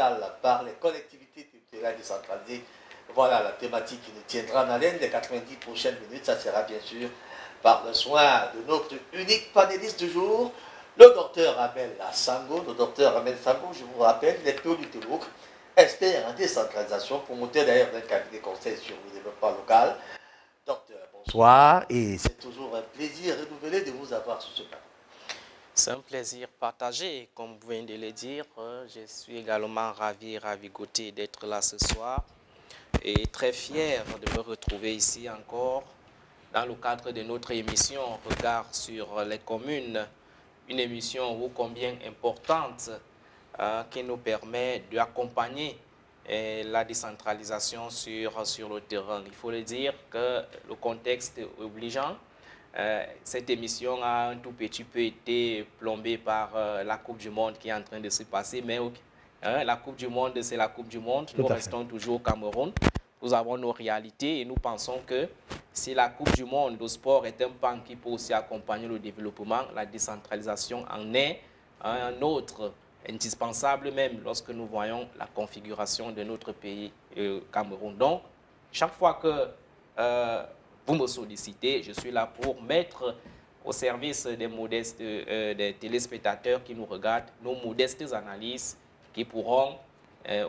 locales par les collectivités territoriales décentralisées. Voilà la thématique qui nous tiendra en haleine les 90 prochaines minutes. Ça sera bien sûr par le soin de notre unique panéliste du jour, le docteur Amel Sango. Le docteur Amel Sango, je vous rappelle, il est politologue, expert en décentralisation, promoteur d'ailleurs d'un cabinet conseil sur le développement local. Docteur, bonsoir, et c'est toujours un plaisir renouvelé de vous avoir sur ce plateau. C'est un plaisir partagé, comme vous venez de le dire. Je suis également ravigoté d'être là ce soir et très fier de me retrouver ici encore dans le cadre de notre émission Regard sur les communes, une émission ô combien importante qui nous permet d'accompagner la décentralisation sur le terrain. Il faut le dire que le contexte obligeant, cette émission a un tout petit peu été plombée par la Coupe du Monde qui est en train de se passer, mais la Coupe du Monde, c'est la Coupe du Monde. Nous restons toujours au Cameroun. Nous avons nos réalités et nous pensons que si la Coupe du Monde de sport est un pan qui peut aussi accompagner le développement, la décentralisation en est un autre, indispensable même lorsque nous voyons la configuration de notre pays, Cameroun. Donc, chaque fois que vous me sollicitez, je suis là pour mettre au service des modestes des téléspectateurs qui nous regardent nos modestes analyses qui pourront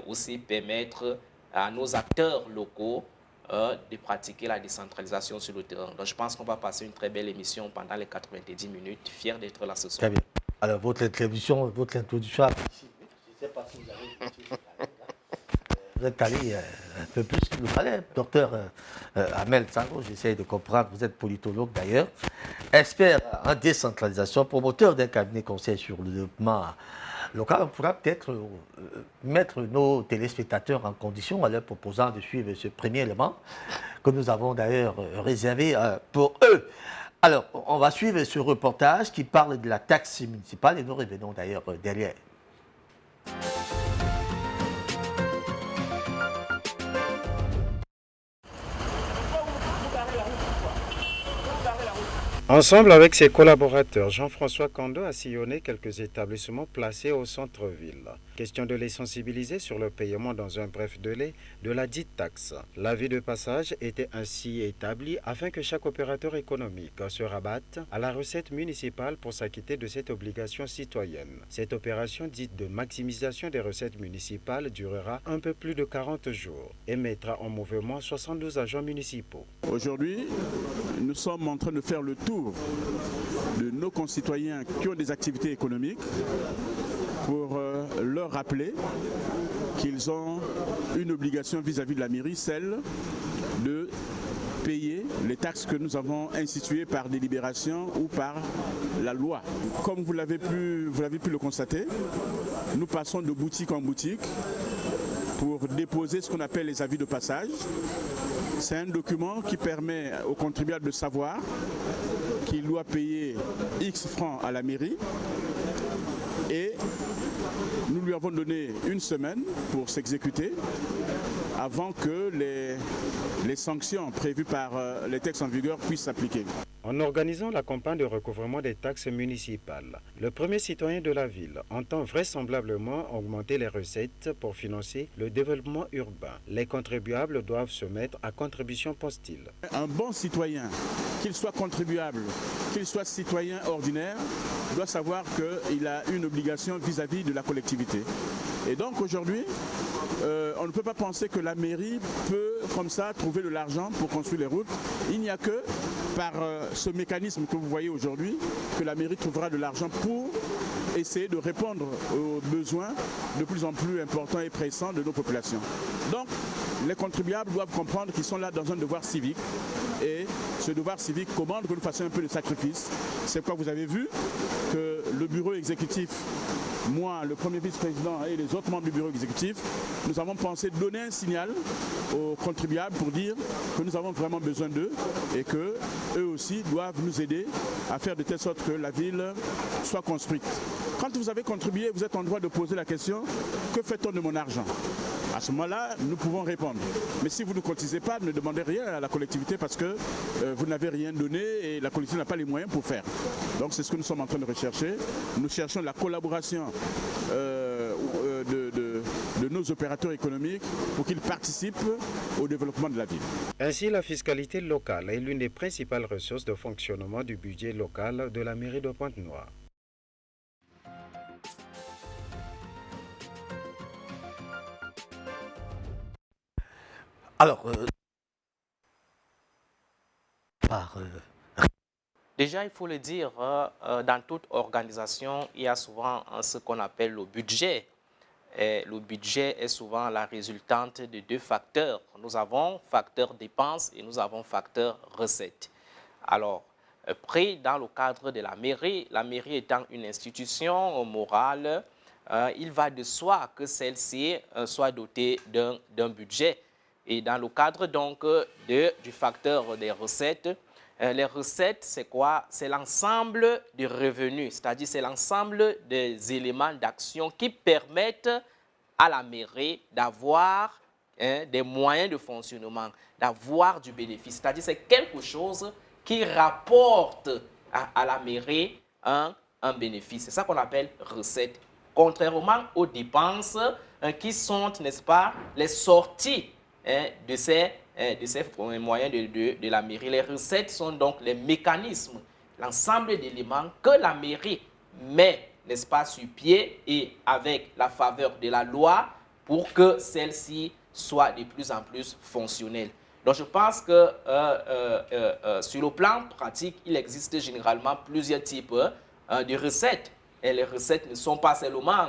aussi permettre à nos acteurs locaux de pratiquer la décentralisation sur le terrain. Donc je pense qu'on va passer une très belle émission pendant les 90 minutes. Fier d'être là ce soir. Très bien. Alors votre introduction ici, je ne sais pas si vous avez vous êtes allé un peu plus qu'il nous fallait. Docteur Amel Sango, j'essaie de comprendre, vous êtes politologue d'ailleurs, expert en décentralisation, promoteur d'un cabinet conseil sur le développement local. On pourra peut-être mettre nos téléspectateurs en condition en leur proposant de suivre ce premier élément que nous avons d'ailleurs réservé pour eux. Alors, on va suivre ce reportage qui parle de la taxe municipale et nous revenons d'ailleurs derrière. Ensemble avec ses collaborateurs, Jean-François Kando a sillonné quelques établissements placés au centre-ville. Question de les sensibiliser sur le paiement dans un bref délai de la dite taxe. L'avis de passage était ainsi établi afin que chaque opérateur économique se rabatte à la recette municipale pour s'acquitter de cette obligation citoyenne. Cette opération dite de maximisation des recettes municipales durera un peu plus de 40 jours et mettra en mouvement 72 agents municipaux. Aujourd'hui, nous sommes en train de faire le tour de nos concitoyens qui ont des activités économiques pour leur rappeler qu'ils ont une obligation vis-à-vis de la mairie, celle de payer les taxes que nous avons instituées par délibération ou par la loi. Comme vous l'avez pu le constater, nous passons de boutique en boutique pour déposer ce qu'on appelle les avis de passage. C'est un document qui permet au contribuable de savoir qu'il doit payer X francs à la mairie et nous lui avons donné une semaine pour s'exécuter avant que les sanctions prévues par les textes en vigueur puissent s'appliquer. En organisant la campagne de recouvrement des taxes municipales, le premier citoyen de la ville entend vraisemblablement augmenter les recettes pour financer le développement urbain. Les contribuables doivent se mettre à contribution, pense-t-il. Un bon citoyen, qu'il soit contribuable, qu'il soit citoyen ordinaire, doit savoir qu'il a une obligation vis-à-vis de la collectivité. Et donc aujourd'hui, on ne peut pas penser que la mairie peut comme ça trouver de l'argent pour construire les routes. Il n'y a que par ce mécanisme que vous voyez aujourd'hui que la mairie trouvera de l'argent pour essayer de répondre aux besoins de plus en plus importants et pressants de nos populations. Donc les contribuables doivent comprendre qu'ils sont là dans un devoir civique et ce devoir civique commande que nous fassions un peu de sacrifice. C'est pourquoi vous avez vu que le bureau exécutif, moi, le premier vice-président et les autres membres du bureau exécutif, nous avons pensé donner un signal aux contribuables pour dire que nous avons vraiment besoin d'eux et qu'eux aussi doivent nous aider à faire de telle sorte que la ville soit construite. Quand vous avez contribué, vous êtes en droit de poser la question « Que fait-on de mon argent ?» À ce moment-là, nous pouvons répondre. Mais si vous ne cotisez pas, ne demandez rien à la collectivité parce que vous n'avez rien donné et la collectivité n'a pas les moyens pour faire. Donc c'est ce que nous sommes en train de rechercher. Nous cherchons la collaboration de nos opérateurs économiques pour qu'ils participent au développement de la ville. Ainsi, la fiscalité locale est l'une des principales ressources de fonctionnement du budget local de la mairie de Pointe-Noire. Alors, Déjà, il faut le dire, dans toute organisation, il y a souvent ce qu'on appelle le budget. Et le budget est souvent la résultante de deux facteurs. Nous avons facteur dépenses et nous avons facteur recettes. Alors, pris dans le cadre de la mairie étant une institution morale, il va de soi que celle-ci soit dotée d'un budget. Et dans le cadre donc du facteur des recettes, les recettes, c'est quoi? C'est l'ensemble des revenus, c'est-à-dire c'est l'ensemble des éléments d'action qui permettent à la mairie d'avoir des moyens de fonctionnement, d'avoir du bénéfice. C'est-à-dire c'est quelque chose qui rapporte à la mairie un bénéfice. C'est ça qu'on appelle recettes. Contrairement aux dépenses qui sont, n'est-ce pas, les sorties de ces moyens de la mairie. Les recettes sont donc les mécanismes, l'ensemble d'éléments que la mairie met, n'est-ce pas, sur pied et avec la faveur de la loi pour que celle-ci soit de plus en plus fonctionnelle. Donc je pense que sur le plan pratique, il existe généralement plusieurs types de recettes. Et les recettes ne sont pas seulement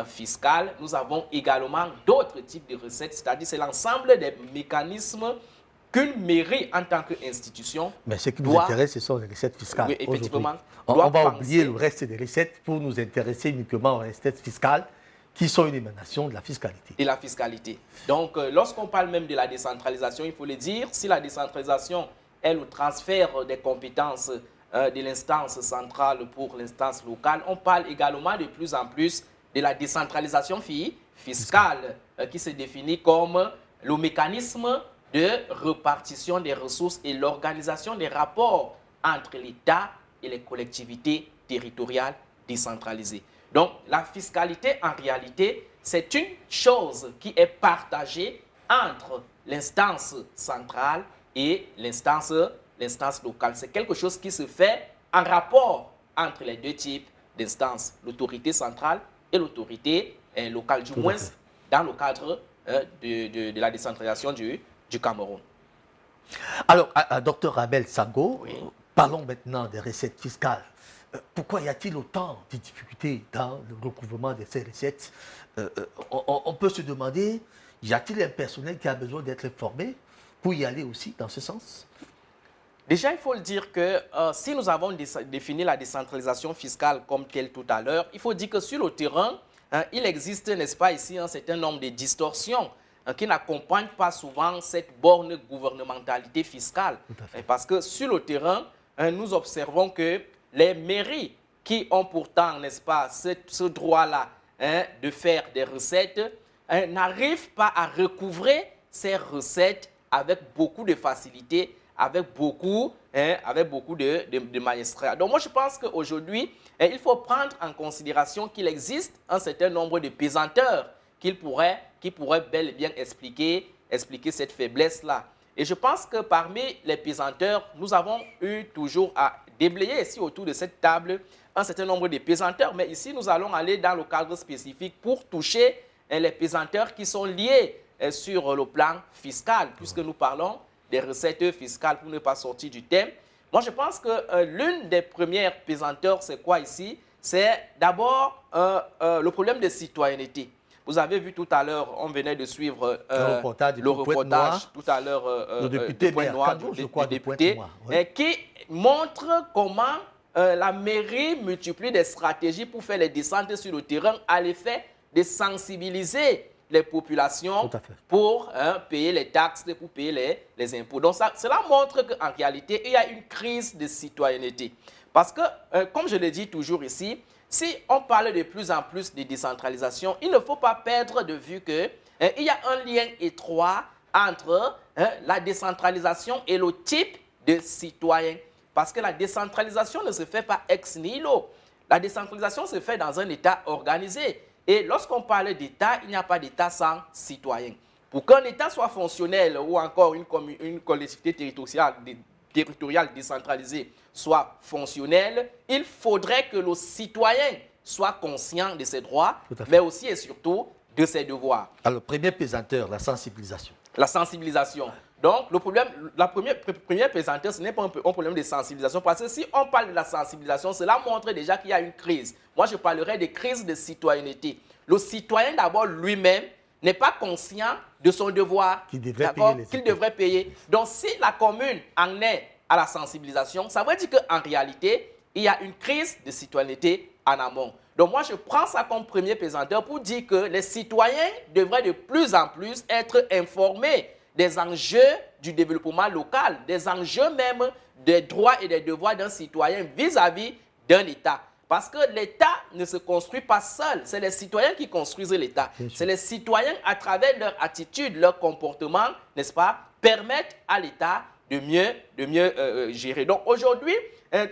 fiscales, nous avons également d'autres types de recettes, c'est-à-dire c'est l'ensemble des mécanismes qu'une mairie en tant qu'institution. Mais ce qui nous intéresse, ce sont les recettes fiscales. Oui, effectivement. On va oublier le reste des recettes pour nous intéresser uniquement aux recettes fiscales qui sont une émanation de la fiscalité. De la fiscalité. Donc, lorsqu'on parle même de la décentralisation, il faut le dire, si la décentralisation est le transfert des compétences de l'instance centrale pour l'instance locale, on parle également de plus en plus de la décentralisation fiscale qui se définit comme le mécanisme de répartition des ressources et l'organisation des rapports entre l'État et les collectivités territoriales décentralisées. Donc, la fiscalité, en réalité, c'est une chose qui est partagée entre l'instance centrale et l'instance locale. C'est quelque chose qui se fait en rapport entre les deux types d'instances, l'autorité centrale et l'autorité locale, du moins dans le cadre de la décentralisation du Cameroun. Alors, Dr Amel Sango, oui. Parlons maintenant des recettes fiscales. Pourquoi y a-t-il autant de difficultés dans le recouvrement de ces recettes? On peut se demander, y a-t-il un personnel qui a besoin d'être formé pour y aller aussi dans ce sens? Déjà, il faut le dire que si nous avons défini la décentralisation fiscale comme telle tout à l'heure, il faut dire que sur le terrain, il existe, n'est-ce pas, ici un certain nombre de distorsions qui n'accompagnent pas souvent cette borne gouvernementalité fiscale. Parce que sur le terrain, nous observons que les mairies qui ont pourtant, n'est-ce pas, ce droit-là de faire des recettes, n'arrivent pas à recouvrer ces recettes avec beaucoup de facilité, avec beaucoup de magistrat. Donc moi je pense qu'aujourd'hui, il faut prendre en considération qu'il existe un certain nombre de pesanteurs qui pourraient bel et bien expliquer cette faiblesse-là. Et je pense que parmi les pesanteurs, nous avons eu toujours à déblayer ici autour de cette table un certain nombre de pesanteurs. Mais ici, nous allons aller dans le cadre spécifique pour toucher les pesanteurs qui sont liés sur le plan fiscal, puisque nous parlons des recettes fiscales pour ne pas sortir du thème. Moi, je pense que l'une des premières pesanteurs, c'est quoi ici? C'est d'abord le problème de citoyenneté. Vous avez vu tout à l'heure, on venait de suivre le reportage tout à l'heure du député Pointe-Noire, qui montre comment la mairie multiplie des stratégies pour faire les descentes sur le terrain à l'effet de sensibiliser les populations pour payer les taxes, pour payer les impôts. Donc cela montre qu'en réalité, il y a une crise de citoyenneté. Parce que, comme je le dis toujours ici, si on parle de plus en plus de décentralisation, il ne faut pas perdre de vue qu'il y a un lien étroit entre la décentralisation et le type de citoyen. Parce que la décentralisation ne se fait pas ex nihilo. La décentralisation se fait dans un État organisé. Et lorsqu'on parle d'État, il n'y a pas d'État sans citoyens. Pour qu'un État soit fonctionnel ou encore une collectivité territoriale décentralisée soit fonctionnelle, il faudrait que le citoyen soit conscient de ses droits, mais aussi et surtout de ses devoirs. Alors, premier pesanteur, la sensibilisation. La sensibilisation. Donc, la première pesanteur, ce n'est pas un problème de sensibilisation, parce que si on parle de la sensibilisation, cela montre déjà qu'il y a une crise. Moi, je parlerai de crise de citoyenneté. Le citoyen, d'abord, lui-même, n'est pas conscient de son devoir qu'il devrait payer. Donc, si la commune en est à la sensibilisation, ça veut dire qu'en réalité, il y a une crise de citoyenneté en amont. Donc, moi, je prends ça comme premier pesanteur pour dire que les citoyens devraient de plus en plus être informés des enjeux du développement local, des enjeux même des droits et des devoirs d'un citoyen vis-à-vis d'un État. Parce que l'État ne se construit pas seul, c'est les citoyens qui construisent l'État. C'est les citoyens, à travers leur attitude, leur comportement, n'est-ce pas, permettent à l'État de mieux gérer. Donc aujourd'hui,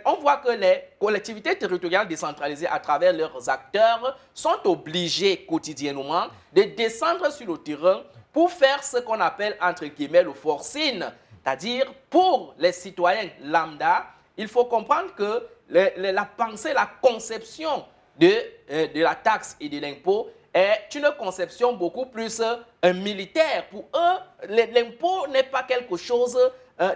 on voit que les collectivités territoriales décentralisées, à travers leurs acteurs, sont obligées quotidiennement de descendre sur le terrain pour faire ce qu'on appelle, entre guillemets, le forcing. C'est-à-dire, pour les citoyens lambda, il faut comprendre que la pensée, la conception de la taxe et de l'impôt est une conception beaucoup plus militaire. Pour eux, l'impôt n'est pas quelque chose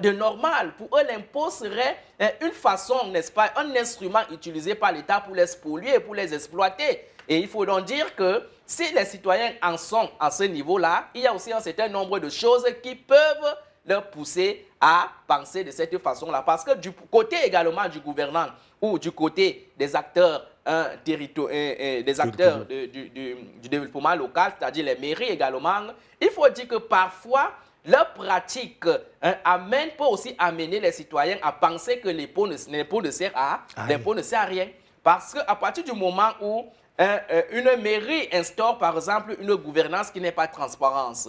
de normal. Pour eux, l'impôt serait une façon, n'est-ce pas, un instrument utilisé par l'État pour les spolier, pour les exploiter. Et il faut donc dire que si les citoyens en sont à ce niveau-là, il y a aussi un certain nombre de choses qui peuvent leur pousser à penser de cette façon-là. Parce que du côté également du gouvernant ou du côté des acteurs, du développement local, c'est-à-dire les mairies également, il faut dire que parfois, leur pratique peut aussi amener les citoyens à penser que l'impôt ne sert à rien. Parce qu'à partir du moment où une mairie instaure, par exemple, une gouvernance qui n'est pas transparente,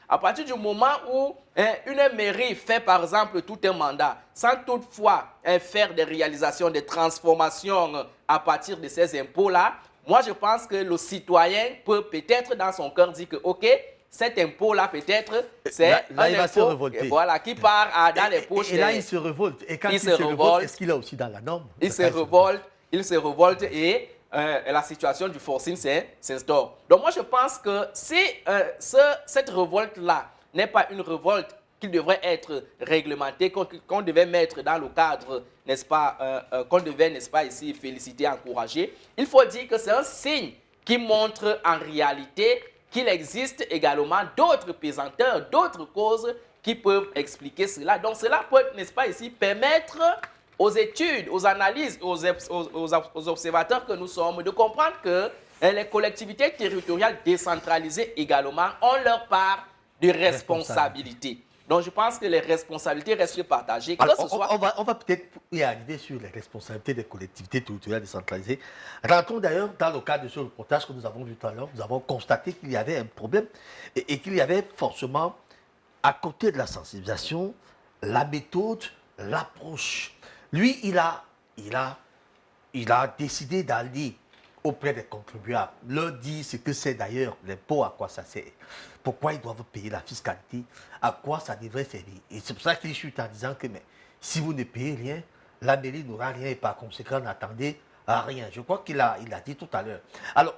à partir du moment où une mairie fait, par exemple, tout un mandat, sans toutefois faire des réalisations, des transformations à partir de ces impôts-là, moi, je pense que le citoyen peut peut-être dans son cœur dire que, OK, cet impôt-là, peut-être, c'est un impôt qui part dans les poches. Et là, il se révolte. Et quand il se révolte, est-ce qu'il est aussi dans la norme? Il se révolte et la situation du forcing s'instaure. Donc moi, je pense que si cette révolte-là n'est pas une révolte qui devrait être réglementée, qu'on devait mettre dans le cadre, n'est-ce pas, qu'on devait, n'est-ce pas, ici féliciter, encourager, il faut dire que c'est un signe qui montre en réalité qu'il existe également d'autres pesanteurs, d'autres causes qui peuvent expliquer cela. Donc cela peut, n'est-ce pas, ici permettre aux études, aux analyses, aux observateurs que nous sommes, de comprendre que les collectivités territoriales décentralisées également ont leur part de responsabilité. Donc je pense que les responsabilités restent partagées. Alors, on va peut-être y arriver sur les responsabilités des collectivités territoriales décentralisées. Rentrons d'ailleurs dans le cadre de ce reportage que nous avons vu tout à l'heure. Nous avons constaté qu'il y avait un problème et qu'il y avait forcément, à côté de la sensibilisation, la méthode, l'approche. Lui, il a décidé d'aller auprès des contribuables, leur dire ce que c'est d'ailleurs l'impôt, à quoi ça sert, pourquoi ils doivent payer la fiscalité, à quoi ça devrait servir. Et c'est pour ça qu'il chute en disant que mais, si vous ne payez rien, la mairie n'aura rien et par conséquent n'attendez à rien. Je crois qu'il a dit tout à l'heure. Alors,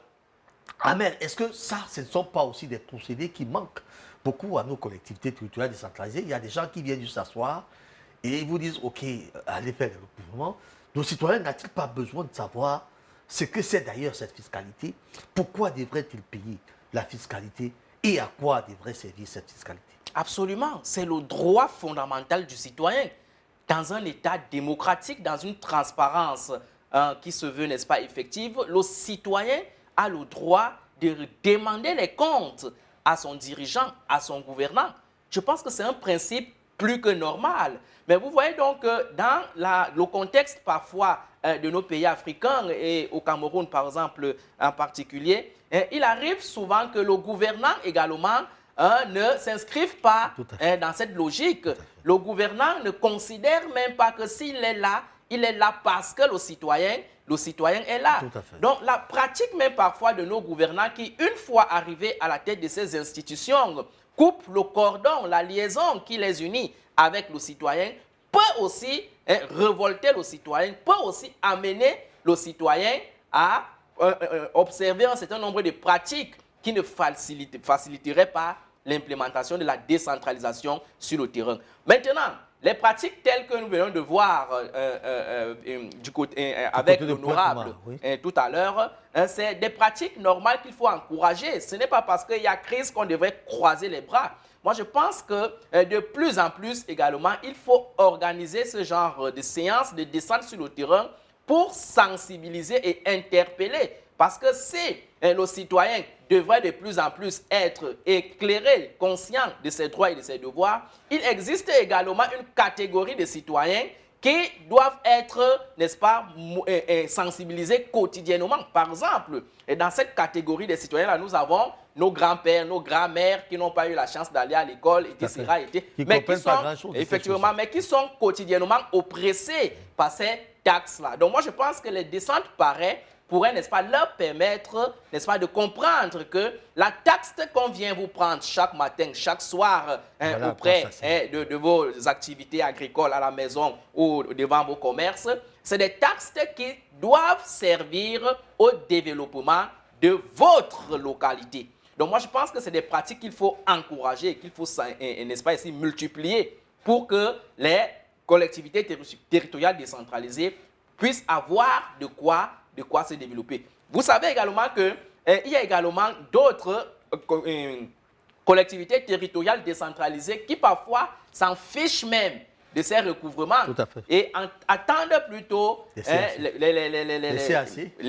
Amel, est-ce que ça, ce ne sont pas aussi des procédés qui manquent beaucoup à nos collectivités territoriales décentralisées? Il y a des gens qui viennent juste s'asseoir et ils vous disent, OK, allez faire le recouvrement. Nos citoyens n'ont-ils pas besoin de savoir ce que c'est d'ailleurs cette fiscalité? Pourquoi devraient-ils payer la fiscalité et à quoi devrait servir cette fiscalité? Absolument, c'est le droit fondamental du citoyen. Dans un État démocratique, dans une transparence qui se veut, n'est-ce pas, effective, le citoyen a le droit de demander les comptes à son dirigeant, à son gouvernant. Je pense que c'est un principe plus que normal. Mais vous voyez donc que dans le contexte parfois de nos pays africains et au Cameroun par exemple en particulier, il arrive souvent que le gouvernant également ne s'inscrive pas dans cette logique. Le gouvernant ne considère même pas que s'il est là, il est là parce que le citoyen est là. Tout à fait. Donc la pratique même parfois de nos gouvernants qui, une fois arrivés à la tête de ces institutions, coupent le cordon, la liaison qui les unit avec le citoyen, peut aussi révolter le citoyen, peut aussi amener le citoyen à observer un certain nombre de pratiques qui ne faciliteraient pas l'implémentation de la décentralisation sur le terrain. Maintenant, les pratiques telles que nous venons de voir avec l'honorable tout à l'heure, c'est des pratiques normales qu'il faut encourager. Ce n'est pas parce qu'il y a crise qu'on devrait croiser les bras. Moi, je pense que de plus en plus également, il faut organiser ce genre de séances de descente sur le terrain pour sensibiliser et interpeller. Parce que si le citoyen devrait de plus en plus être éclairé, conscient de ses droits et de ses devoirs, il existe également une catégorie de citoyens qui doivent être, n'est-ce pas, sensibilisés quotidiennement. Par exemple, dans cette catégorie de citoyens-là, nous avons nos grands-pères, nos grands-mères qui n'ont pas eu la chance d'aller à l'école, etc. Mais qui sont, effectivement, mais qui sont quotidiennement oppressés par ces taxes-là. Donc moi, je pense que les descentes pourraient, n'est-ce pas, leur permettre, n'est-ce pas, de comprendre que la taxe qu'on vient vous prendre chaque matin, chaque soir, auprès de vos activités agricoles à la maison ou devant vos commerces, c'est des taxes qui doivent servir au développement de votre localité. Donc moi, je pense que c'est des pratiques qu'il faut encourager, qu'il faut, n'est-ce pas, ici, multiplier pour que les collectivités territoriales décentralisées puissent avoir de quoi se développer. Vous savez également qu'il y a également d'autres collectivités territoriales décentralisées qui parfois s'en fichent même de ces recouvrements et attendent plutôt les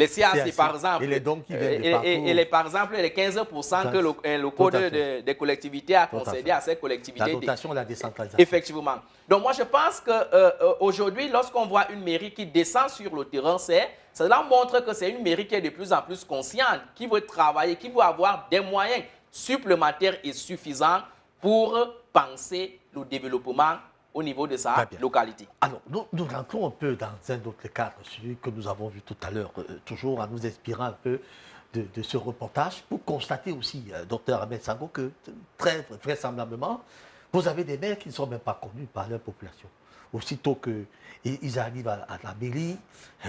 CAC par exemple, et les dons qui viennent par exemple les 15% que le code des collectivités a concédé à ces collectivités. La dotation et la décentralisation. Effectivement. Donc moi je pense qu'aujourd'hui, lorsqu'on voit une mairie qui descend sur le terrain, cela montre que c'est une mairie qui est de plus en plus consciente, qui veut travailler, qui veut avoir des moyens supplémentaires et suffisants pour penser le développement au niveau de sa localité. Alors, nous rentrons un peu dans un autre cadre, celui que nous avons vu tout à l'heure, toujours en nous inspirant un peu de ce reportage, pour constater aussi, docteur Ahmed Sango, que très vraisemblablement, vous avez des maires qui ne sont même pas connus par leur population. Aussitôt qu'ils arrivent à la mairie,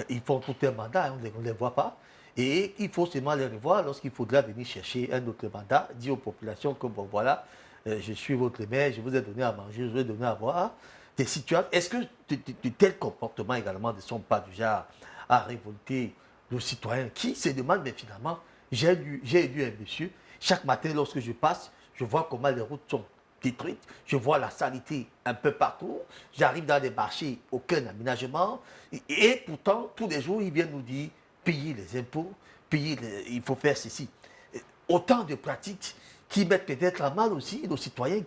ils font tout un mandat, on ne les voit pas. Et il faut seulement les revoir lorsqu'il faudra venir chercher un autre mandat, dire aux populations que bon voilà, je suis votre maire, je vous ai donné à manger, je vous ai donné à boire. Des situations. Est-ce que de tels comportements également ne sont pas du genre à révolter nos citoyens qui se demandent, mais finalement, j'ai élu un monsieur, chaque matin lorsque je passe, je vois comment les routes sont détruites, je vois la saleté un peu partout, j'arrive dans des marchés, aucun aménagement, et pourtant, tous les jours, ils viennent nous dire, payer les impôts, il faut faire ceci. Autant de pratiques qui mettent peut-être à mal aussi nos citoyens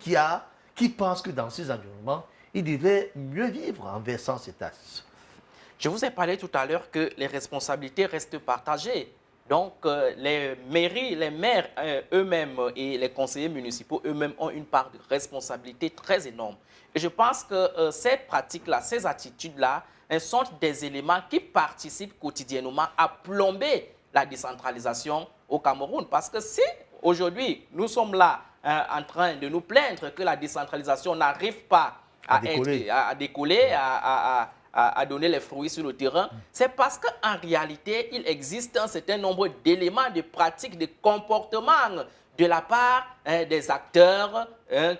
qui pensent que dans ces environnements, ils devaient mieux vivre en versant ces taxes. Je vous ai parlé tout à l'heure que les responsabilités restent partagées. Donc, les mairies, les maires eux-mêmes et les conseillers municipaux eux-mêmes ont une part de responsabilité très énorme. Et je pense que ces pratiques-là, ces attitudes-là, sont des éléments qui participent quotidiennement à plomber la décentralisation au Cameroun. Parce que si aujourd'hui, nous sommes là en train de nous plaindre que la décentralisation n'arrive pas à décoller, à donner les fruits sur le terrain, c'est parce qu'en réalité, il existe un certain nombre d'éléments, de pratiques, de comportements de la part des acteurs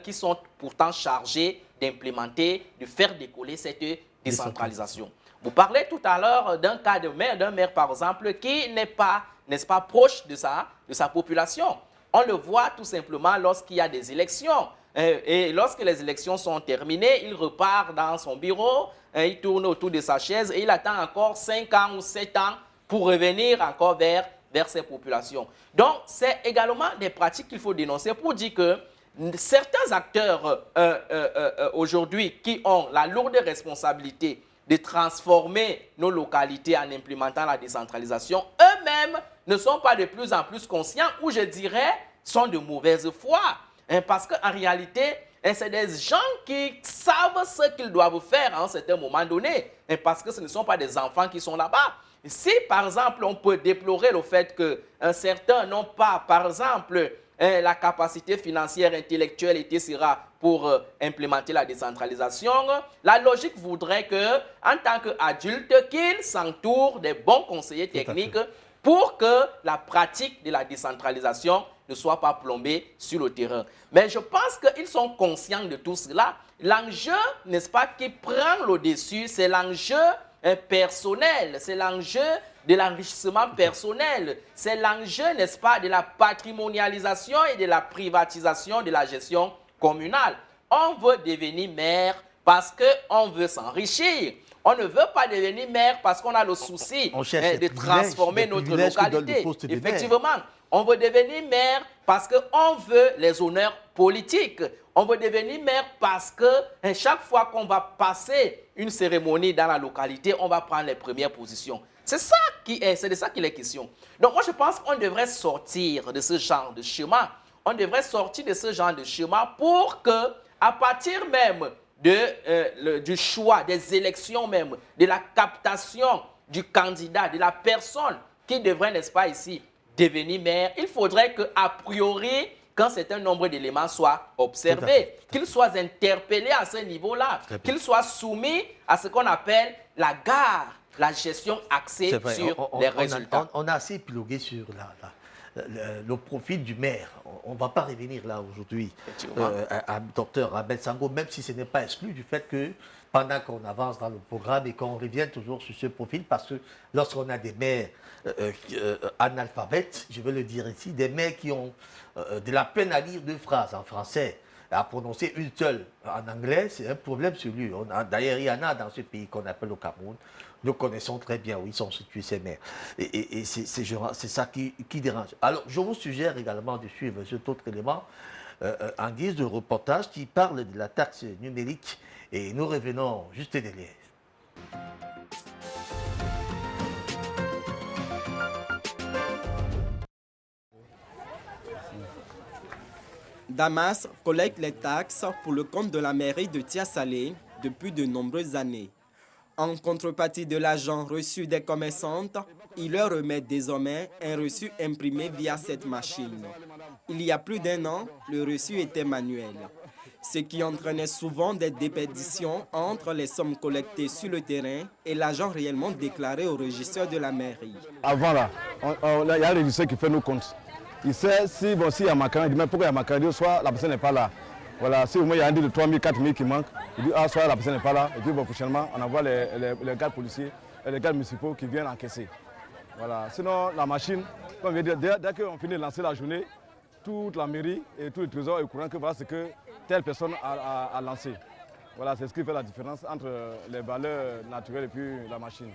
qui sont pourtant chargés d'implémenter, de faire décoller cette décentralisation. Vous parlez tout à l'heure d'un cas de maire, d'un maire par exemple, qui n'est pas, n'est-ce pas, proche de sa population. On le voit tout simplement lorsqu'il y a des élections. Et lorsque les élections sont terminées, il repart dans son bureau, il tourne autour de sa chaise et il attend encore 5 ans ou 7 ans pour revenir encore vers ses populations. Donc, c'est également des pratiques qu'il faut dénoncer pour dire que certains acteurs aujourd'hui qui ont la lourde responsabilité de transformer nos localités en implémentant la décentralisation, eux-mêmes ne sont pas de plus en plus conscients ou je dirais sont de mauvaise foi. Parce qu'en réalité, Et c'est des gens qui savent ce qu'ils doivent faire à un certain moment donné. Et parce que ce ne sont pas des enfants qui sont là-bas. Si, par exemple, on peut déplorer le fait qu'un certain n'ont pas, par exemple, la capacité financière, intellectuelle, etc. pour implémenter la décentralisation, la logique voudrait que, en tant qu'adulte, qu'ils s'entourent des bons conseillers techniques pour que la pratique de la décentralisation ne soit pas plombée sur le terrain. Mais je pense qu'ils sont conscients de tout cela. L'enjeu, n'est-ce pas, qui prend le dessus, c'est l'enjeu personnel, c'est l'enjeu de l'enrichissement personnel, c'est l'enjeu, n'est-ce pas, de la patrimonialisation et de la privatisation de la gestion communale. On veut devenir maire parce qu'on veut s'enrichir. On ne veut pas devenir maire parce qu'on a le souci de transformer notre localité. Effectivement, on veut devenir maire parce qu'on veut les honneurs politiques. On veut devenir maire parce que chaque fois qu'on va passer une cérémonie dans la localité, on va prendre les premières positions. C'est de ça qu'il est question. Donc moi je pense qu'on devrait sortir de ce genre de schéma. On devrait sortir de ce genre de schéma pour que, à partir même du choix, des élections même, de la captation du candidat, de la personne qui devrait, n'est-ce pas ici, devenir maire, il faudrait qu'a priori, qu'un certain nombre d'éléments soient observés, qu'ils soient interpellés à ce niveau-là, qu'ils soient soumis à ce qu'on appelle la gare, la gestion axée sur les résultats. On a assez épilogué sur le profil du maire. On ne va pas revenir là aujourd'hui à Dr Abel Sango, même si ce n'est pas exclu du fait que pendant qu'on avance dans le programme et qu'on revienne toujours sur ce profil, parce que lorsqu'on a des maires analphabètes, je veux le dire ici, des maires qui ont de la peine à lire deux phrases en français, à prononcer une seule en anglais, c'est un problème sur lui. D'ailleurs, il y en a dans ce pays qu'on appelle le Cameroun. Nous connaissons très bien où ils sont situés, ces maires. Et c'est ça qui dérange. Alors, je vous suggère également de suivre cet autre élément en guise de reportage qui parle de la taxe numérique. Et nous revenons juste derrière. Damas collecte les taxes pour le compte de la mairie de Tia-Salé depuis de nombreuses années. En contrepartie de l'argent reçu des commerçantes, il leur remet désormais un reçu imprimé via cette machine. Il y a plus d'1 an, le reçu était manuel, ce qui entraînait souvent des déperditions entre les sommes collectées sur le terrain et l'argent réellement déclaré au régisseur de la mairie. Avant là, il y a un régisseur qui fait nos comptes. Il sait si il y a ma carte, il dit mais pourquoi il y a ma carte, soit la personne n'est pas là. Voilà, si au moins il y a un deal de 3 000, 4 000 qui manque, il dit soit la personne n'est pas là, et puis bon, prochainement on envoie les gardes policiers et les gardes municipaux qui viennent encaisser. Voilà. Sinon la machine, comme je veux dire, dès qu'on finit de lancer la journée, toute la mairie et tout le trésor est au courant que voilà ce que telle personne a lancé. Voilà, c'est ce qui fait la différence entre les valeurs naturelles et puis la machine.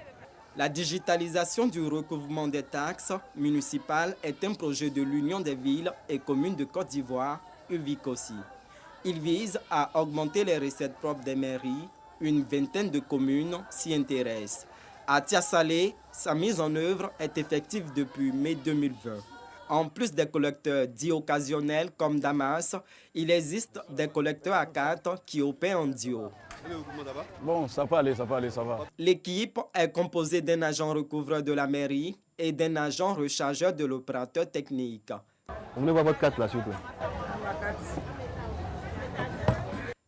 La digitalisation du recouvrement des taxes municipales est un projet de l'Union des villes et communes de Côte d'Ivoire, UVICOSI. Il vise à augmenter les recettes propres des mairies. Une vingtaine de communes s'y intéressent. À Tia-Salé, sa mise en œuvre est effective depuis mai 2020. En plus des collecteurs dits occasionnels comme Damas, il existe des collecteurs à carte qui opèrent en duo. Bon, ça peut aller, ça va. L'équipe est composée d'un agent recouvreur de la mairie et d'un agent rechargeur de l'opérateur technique. Vous venez voir votre carte là, s'il vous plaît.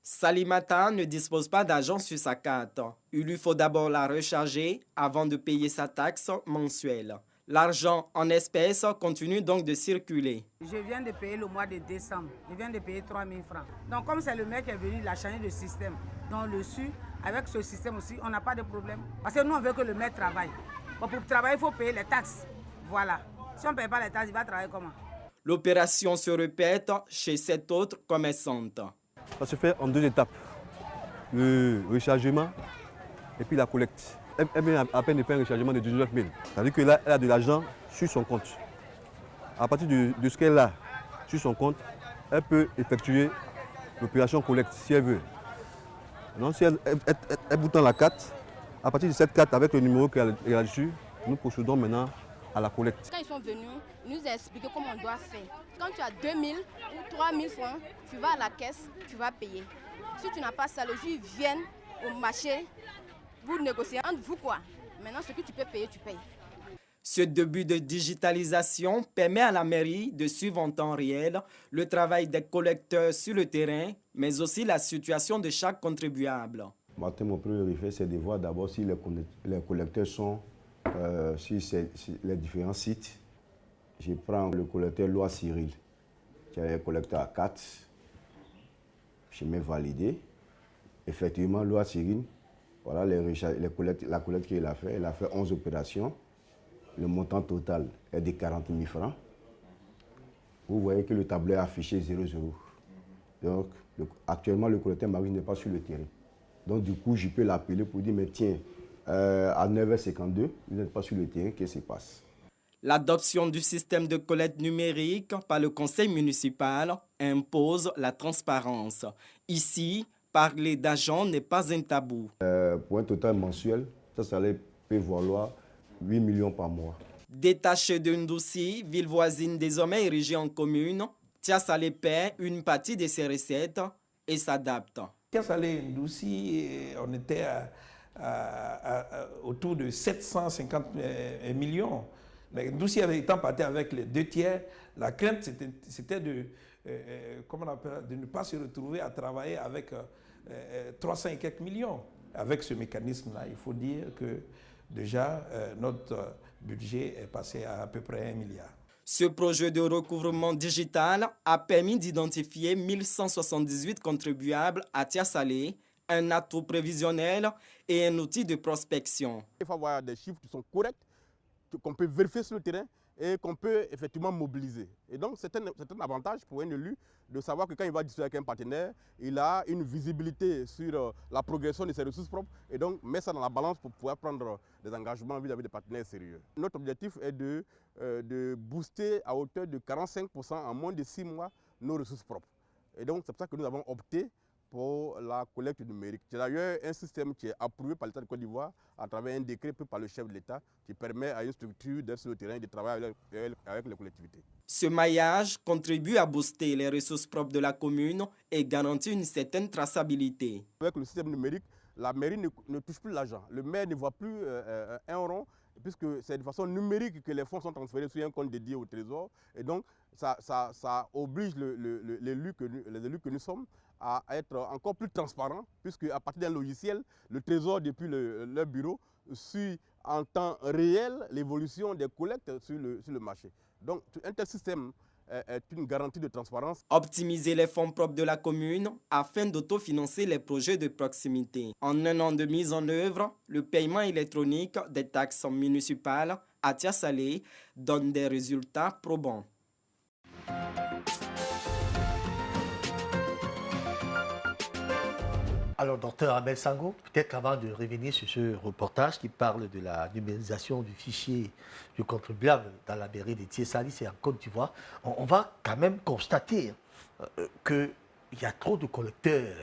Salimata ne dispose pas d'argent sur sa carte. Il lui faut d'abord la recharger avant de payer sa taxe mensuelle. L'argent en espèces continue donc de circuler. Je viens de payer le mois de décembre. Je viens de payer 3 000 francs. Donc comme c'est le maire qui est venu, il a changé de système. Donc le SU, avec ce système aussi, on n'a pas de problème. Parce que nous, on veut que le maire travaille. Bon, pour travailler, il faut payer les taxes. Voilà. Si on ne paye pas les taxes, il va travailler comment? L'opération se répète chez cette autre commerçante. Ça se fait en 2 étapes. Le rechargement et puis la collecte. Elle vient à peine de faire un rechargement de 19 000. C'est-à-dire qu'elle a de l'argent sur son compte. À partir de ce qu'elle a sur son compte, elle peut effectuer l'opération collecte si elle veut. Donc si elle boute dans la carte, à partir de cette carte avec le numéro qu'elle a dessus, nous procédons maintenant à la collecte. Quand ils sont venus, ils nous ont expliqué comment on doit faire. Quand tu as 2000 ou 3000 francs, tu vas à la caisse, tu vas payer. Si tu n'as pas ça, les gens viennent au marché pour négocier entre vous quoi. Maintenant, ce que tu peux payer, tu payes. Ce début de digitalisation permet à la mairie de suivre en temps réel le travail des collecteurs sur le terrain, mais aussi la situation de chaque contribuable. Mon premier réflexe, c'est de voir d'abord si les collecteurs sont sur les différents sites. Je prends le collecteur Loi Cyril, qui est un collecteur à 4. Je mets validé. Effectivement, Loi Cyril, voilà la collecte qu'il a fait. Elle a fait 11 opérations. Le montant total est de 40 000 francs. Vous voyez que le tableau est affiché 00. Donc, actuellement, le collecteur Marie n'est pas sur le terrain. Donc, du coup, je peux l'appeler pour dire, mais tiens, à 9h52, vous n'êtes pas sur le terrain, qu'est-ce qui se passe? L'adoption du système de collecte numérique par le conseil municipal impose la transparence. Ici, parler d'argent n'est pas un tabou. Pour un total mensuel, ça peut valoir 8 millions par mois. Détaché de Ndoussi, ville voisine désormais érigée en commune, Tia Salé paie une partie de ses recettes et s'adapte. Tia Salé Ndoussi, on était autour de 750 millions. Ndoussi étant parti avec les 2 tiers, la crainte c'était de ne pas se retrouver à travailler avec 300 et quelques millions. Avec ce mécanisme-là, il faut dire que déjà, notre budget est passé à peu près 1 milliard. Ce projet de recouvrement digital a permis d'identifier 1178 contribuables à Tia Salé, un atout prévisionnel et un outil de prospection. Il faut avoir des chiffres qui sont corrects, qu'on peut vérifier sur le terrain et qu'on peut effectivement mobiliser. Et donc, c'est un avantage pour un élu de savoir que quand il va discuter avec un partenaire, il a une visibilité sur la progression de ses ressources propres et donc met ça dans la balance pour pouvoir prendre des engagements vis-à-vis des partenaires sérieux. Notre objectif est de booster à hauteur de 45% en moins de 6 mois nos ressources propres. Et donc, c'est pour ça que nous avons opté pour la collecte numérique. C'est d'ailleurs un système qui est approuvé par l'État de Côte d'Ivoire à travers un décret pris par le chef de l'État qui permet à une structure d'être sur le terrain et de travailler avec les collectivités. Ce maillage contribue à booster les ressources propres de la commune et garantit une certaine traçabilité. Avec le système numérique, la mairie ne touche plus l'argent. Le maire ne voit plus un rond puisque c'est de façon numérique que les fonds sont transférés sur un compte dédié au trésor. Et donc, ça oblige les élus que nous sommes à être encore plus transparent, puisque à partir d'un logiciel, le Trésor, depuis leur bureau, suit en temps réel l'évolution des collectes sur le marché. Donc, un tel système est une garantie de transparence. Optimiser les fonds propres de la commune afin d'autofinancer les projets de proximité. En 1 an de mise en œuvre, le paiement électronique des taxes municipales à Tia Salé donne des résultats probants. Alors, docteur Amel Sango, peut-être avant de revenir sur ce reportage qui parle de la numérisation du fichier du contribuable dans la mairie de Tia Salé, c'est en Côte d'Ivoire, on va quand même constater qu'il y a trop de collecteurs,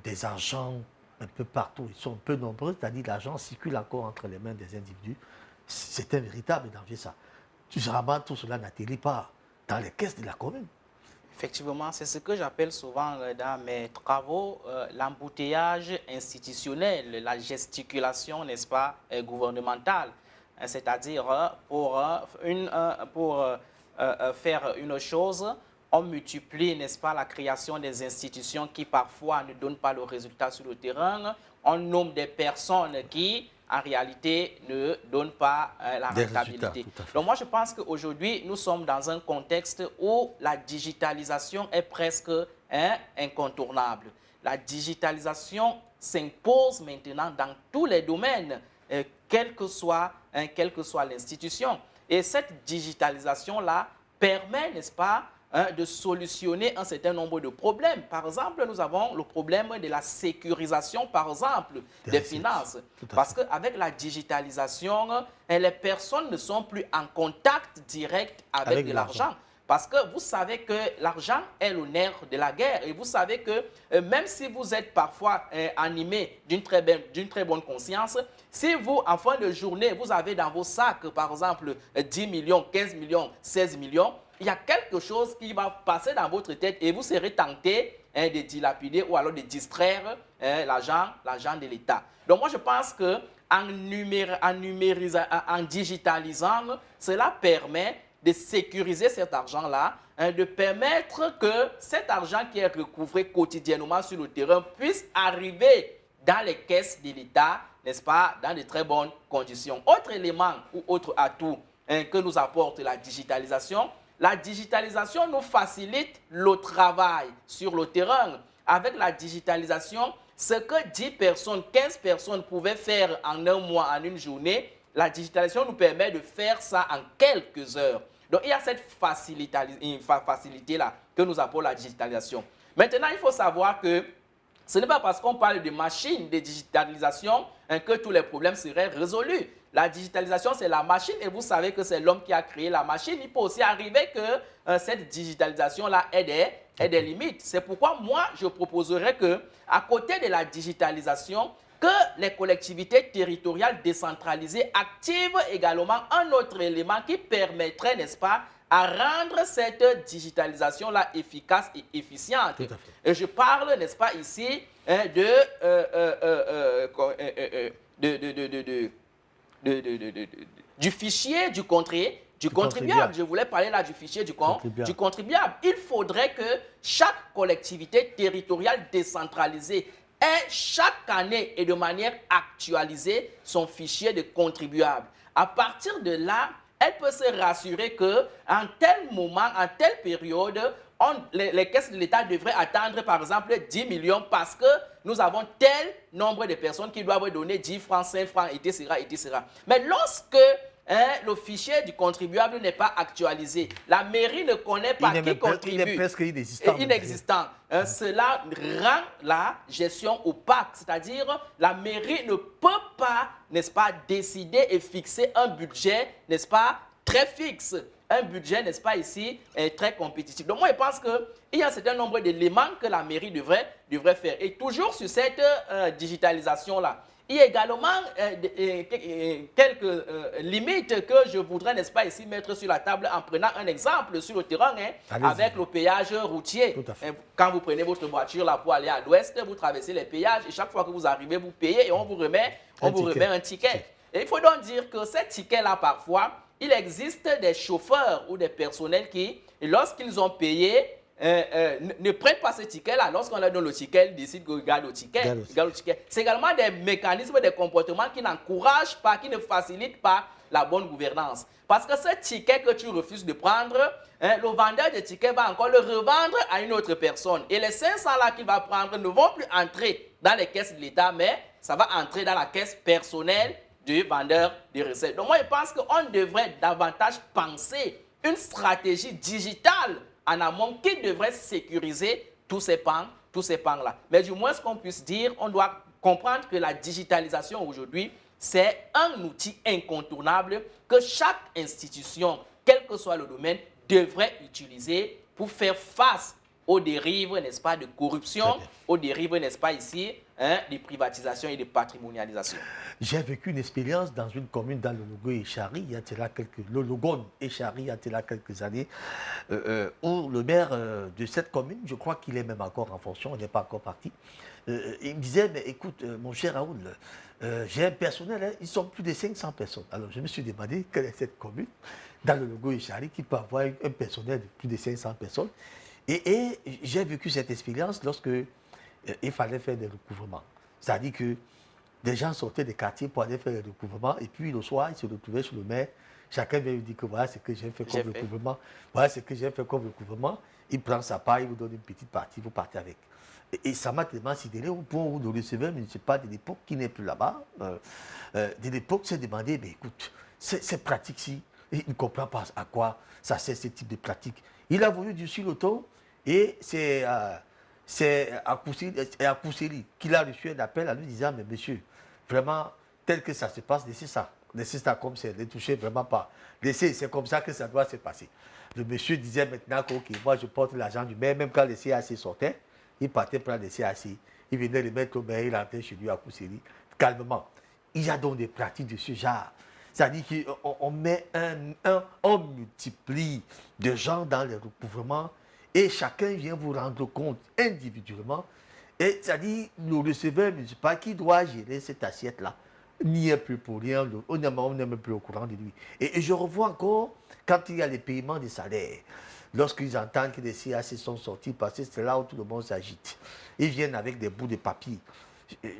des agents un peu partout. Ils sont un peu nombreux, c'est-à-dire que l'argent circule encore entre les mains des individus. C'est un véritable danger, ça. Généralement, tout cela n'atterrit pas dans les caisses de la commune. Effectivement, c'est ce que j'appelle souvent dans mes travaux l'embouteillage institutionnel, la gesticulation, n'est-ce pas, gouvernementale. C'est-à-dire, pour faire une chose, on multiplie, n'est-ce pas, la création des institutions qui parfois ne donnent pas le résultat sur le terrain. On nomme des personnes qui, en réalité, ne donnent pas la rentabilité. Donc moi, je pense qu'aujourd'hui, nous sommes dans un contexte où la digitalisation est presque incontournable. La digitalisation s'impose maintenant dans tous les domaines, quelle que soit l'institution. Et cette digitalisation-là permet, n'est-ce pas, de solutionner un certain nombre de problèmes. Par exemple, nous avons le problème de la sécurisation, par exemple, des finances. Parce qu'avec la digitalisation, les personnes ne sont plus en contact direct avec de l'argent. Parce que vous savez que l'argent est le nerf de la guerre. Et vous savez que même si vous êtes parfois animé d'une très bonne conscience, si vous, en fin de journée, vous avez dans vos sacs, par exemple, 10 millions, 15 millions, 16 millions, il y a quelque chose qui va passer dans votre tête et vous serez tenté de dilapider ou alors de distraire l'argent de l'État. Donc moi, je pense qu'en digitalisant, cela permet de sécuriser cet argent-là, de permettre que cet argent qui est recouvré quotidiennement sur le terrain puisse arriver dans les caisses de l'État, n'est-ce pas, dans de très bonnes conditions. Autre élément ou autre atout que nous apporte la digitalisation nous facilite le travail sur le terrain. Avec la digitalisation, ce que 10 personnes, 15 personnes pouvaient faire en un mois, en une journée, la digitalisation nous permet de faire ça en quelques heures. Donc, il y a cette facilité-là que nous apporte la digitalisation. Maintenant, il faut savoir que ce n'est pas parce qu'on parle de machines de digitalisation que tous les problèmes seraient résolus. La digitalisation, c'est la machine et vous savez que c'est l'homme qui a créé la machine. Il peut aussi arriver que cette digitalisation-là ait des limites. C'est pourquoi moi, je proposerais qu'à côté de la digitalisation, que les collectivités territoriales décentralisées activent également un autre élément qui permettrait, n'est-ce pas, à rendre cette digitalisation-là efficace et efficiente. Et je parle, n'est-ce pas, ici, du fichier du contribuable. Je voulais parler là du fichier du contribuable. Il faudrait que chaque collectivité territoriale décentralisée ait chaque année et de manière actualisée son fichier de contribuable. À partir de là, elle peut se rassurer qu'en tel moment, en telle période, les caisses de l'État devraient attendre par exemple 10 millions parce que nous avons tel nombre de personnes qui doivent donner 10 francs, 5 francs, etc. etc. Mais lorsque le fichier du contribuable n'est pas actualisé, la mairie ne connaît pas qui contribue. Il est presque inexistant. Inexistant. Cela rend la gestion opaque, c'est-à-dire la mairie ne peut pas, n'est-ce pas, décider et fixer un budget, n'est-ce pas, très fixe. Un budget, n'est-ce pas, ici, est très compétitif. Donc moi, je pense qu'il y a un certain nombre d'éléments que la mairie devrait faire. Et toujours sur cette digitalisation-là, il y a également quelques limites que je voudrais, n'est-ce pas, ici mettre sur la table en prenant un exemple sur le terrain avec le péage routier. Quand vous prenez votre voiture là pour aller à l'ouest, vous traversez les péages et chaque fois que vous arrivez, vous payez et on vous remet un ticket. Et il faut donc dire que ces tickets-là, parfois, il existe des chauffeurs ou des personnels qui, lorsqu'ils ont payé, ne prennent pas ce ticket-là. Lorsqu'on leur donne le ticket, ils décident qu'ils gardent le ticket. C'est également des mécanismes, des comportements qui n'encouragent pas, qui ne facilitent pas la bonne gouvernance. Parce que ce ticket que tu refuses de prendre, le vendeur de tickets va encore le revendre à une autre personne. Et les 500 là qu'il va prendre ne vont plus entrer dans les caisses de l'État, mais ça va entrer dans la caisse personnelle du vendeur de recettes. Donc moi, je pense qu'on devrait davantage penser une stratégie digitale en amont qui devrait sécuriser tous ces pans-là. Mais du moins, ce qu'on puisse dire, on doit comprendre que la digitalisation aujourd'hui, c'est un outil incontournable que chaque institution, quel que soit le domaine, devrait utiliser pour faire face aux dérives, n'est-ce pas, de corruption, aux dérives, n'est-ce pas, ici, de privatisation et de patrimonialisation. J'ai vécu une expérience dans une commune dans le Logo-Echari, il y a quelques années, où le maire de cette commune, je crois qu'il est même encore en fonction, il n'est pas encore parti, il me disait, mais écoute, mon cher Raoul, j'ai un personnel, ils sont plus de 500 personnes. Alors je me suis demandé quelle est cette commune dans le Logo-Echari qui peut avoir un personnel de plus de 500 personnes. Et j'ai vécu cette expérience lorsque il fallait faire des recouvrements. C'est-à-dire que des gens sortaient des quartiers pour aller faire des recouvrements et puis le soir, ils se retrouvaient chez le maire. Chacun vient lui dire que voilà ce que j'ai fait comme recouvrement. Voilà ce que j'ai fait comme recouvrement. Il prend sa part, il vous donne une petite partie, vous partez avec. Et ça m'a tellement sidéré au point où le receveur, mais je ne sais pas, de l'époque qui n'est plus là-bas, de l'époque s'est demandé, mais écoute, cette pratique-ci, il ne comprend pas à quoi ça sert ce type de pratique. Il a voulu du sur le ton et c'est à Kousseri qu'il a reçu un appel en lui disant, mais monsieur, vraiment, tel que ça se passe, c'est ça. laisser ça comme c'est, ne touchez vraiment pas. Laissez, c'est comme ça que ça doit se passer. Le monsieur disait maintenant que ok, moi je porte l'argent du maire, même quand le CAC sortait, il partait prendre le CAC, il venait le mettre au maire, il rentrait chez lui à Kousseri, calmement. Il y a donc des pratiques de ce genre. C'est-à-dire on multiplie de gens dans le recouvrement et chacun vient vous rendre compte individuellement. Et c'est-à-dire le receveur municipal qui doit gérer cette assiette-là n'y est plus pour rien, on n'est même plus au courant de lui. Et je revois encore quand il y a les paiements des salaires, lorsqu'ils entendent que les CAC sont sortis, parce que c'est là où tout le monde s'agite. Ils viennent avec des bouts de papier.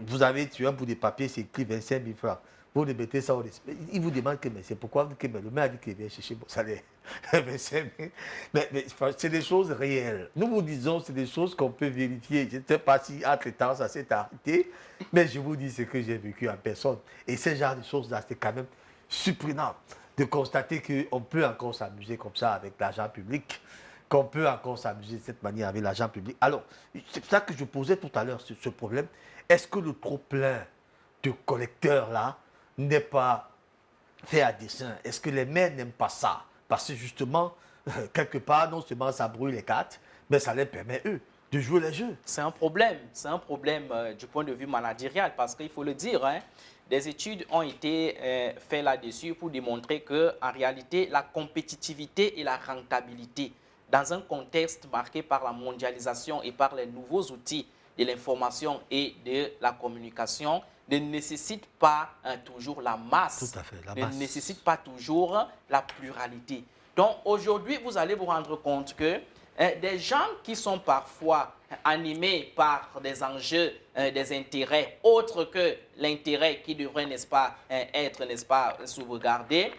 Vous avez tué un bout de papier, c'est écrit 25 000 francs. Vous le mettez ça au respect. Il vous demande que mais c'est pourquoi que le maire a dit qu'il vient chercher mon salaire. 25 000. Mais c'est des choses réelles. Nous vous disons, c'est des choses qu'on peut vérifier. Je ne sais pas si entre-temps ça s'est arrêté, mais je vous dis ce que j'ai vécu en personne. Et ce genre de choses-là, c'est quand même surprenant de constater qu'on peut encore s'amuser comme ça avec l'argent public, qu'on peut encore s'amuser de cette manière avec l'argent public. Alors, c'est pour ça que je posais tout à l'heure ce problème. Est-ce que le trop-plein de collecteurs là n'est pas fait à dessein? Est-ce que les maires n'aiment pas ça? Parce que justement, quelque part, non seulement ça brouille les cartes, mais ça les permet, eux, de jouer les jeux. C'est un problème du point de vue managérial, parce qu'il faut le dire, hein, des études ont été faites là-dessus pour démontrer qu'en réalité, la compétitivité et la rentabilité, dans un contexte marqué par la mondialisation et par les nouveaux outils de l'information et de la communication, ne nécessite pas toujours la masse. Tout à fait, ne nécessite pas toujours la pluralité. Donc aujourd'hui, vous allez vous rendre compte que des gens qui sont parfois animés par des enjeux, des intérêts autres que l'intérêt qui devrait, n'est-ce pas, être, n'est-ce pas, sauvegardé,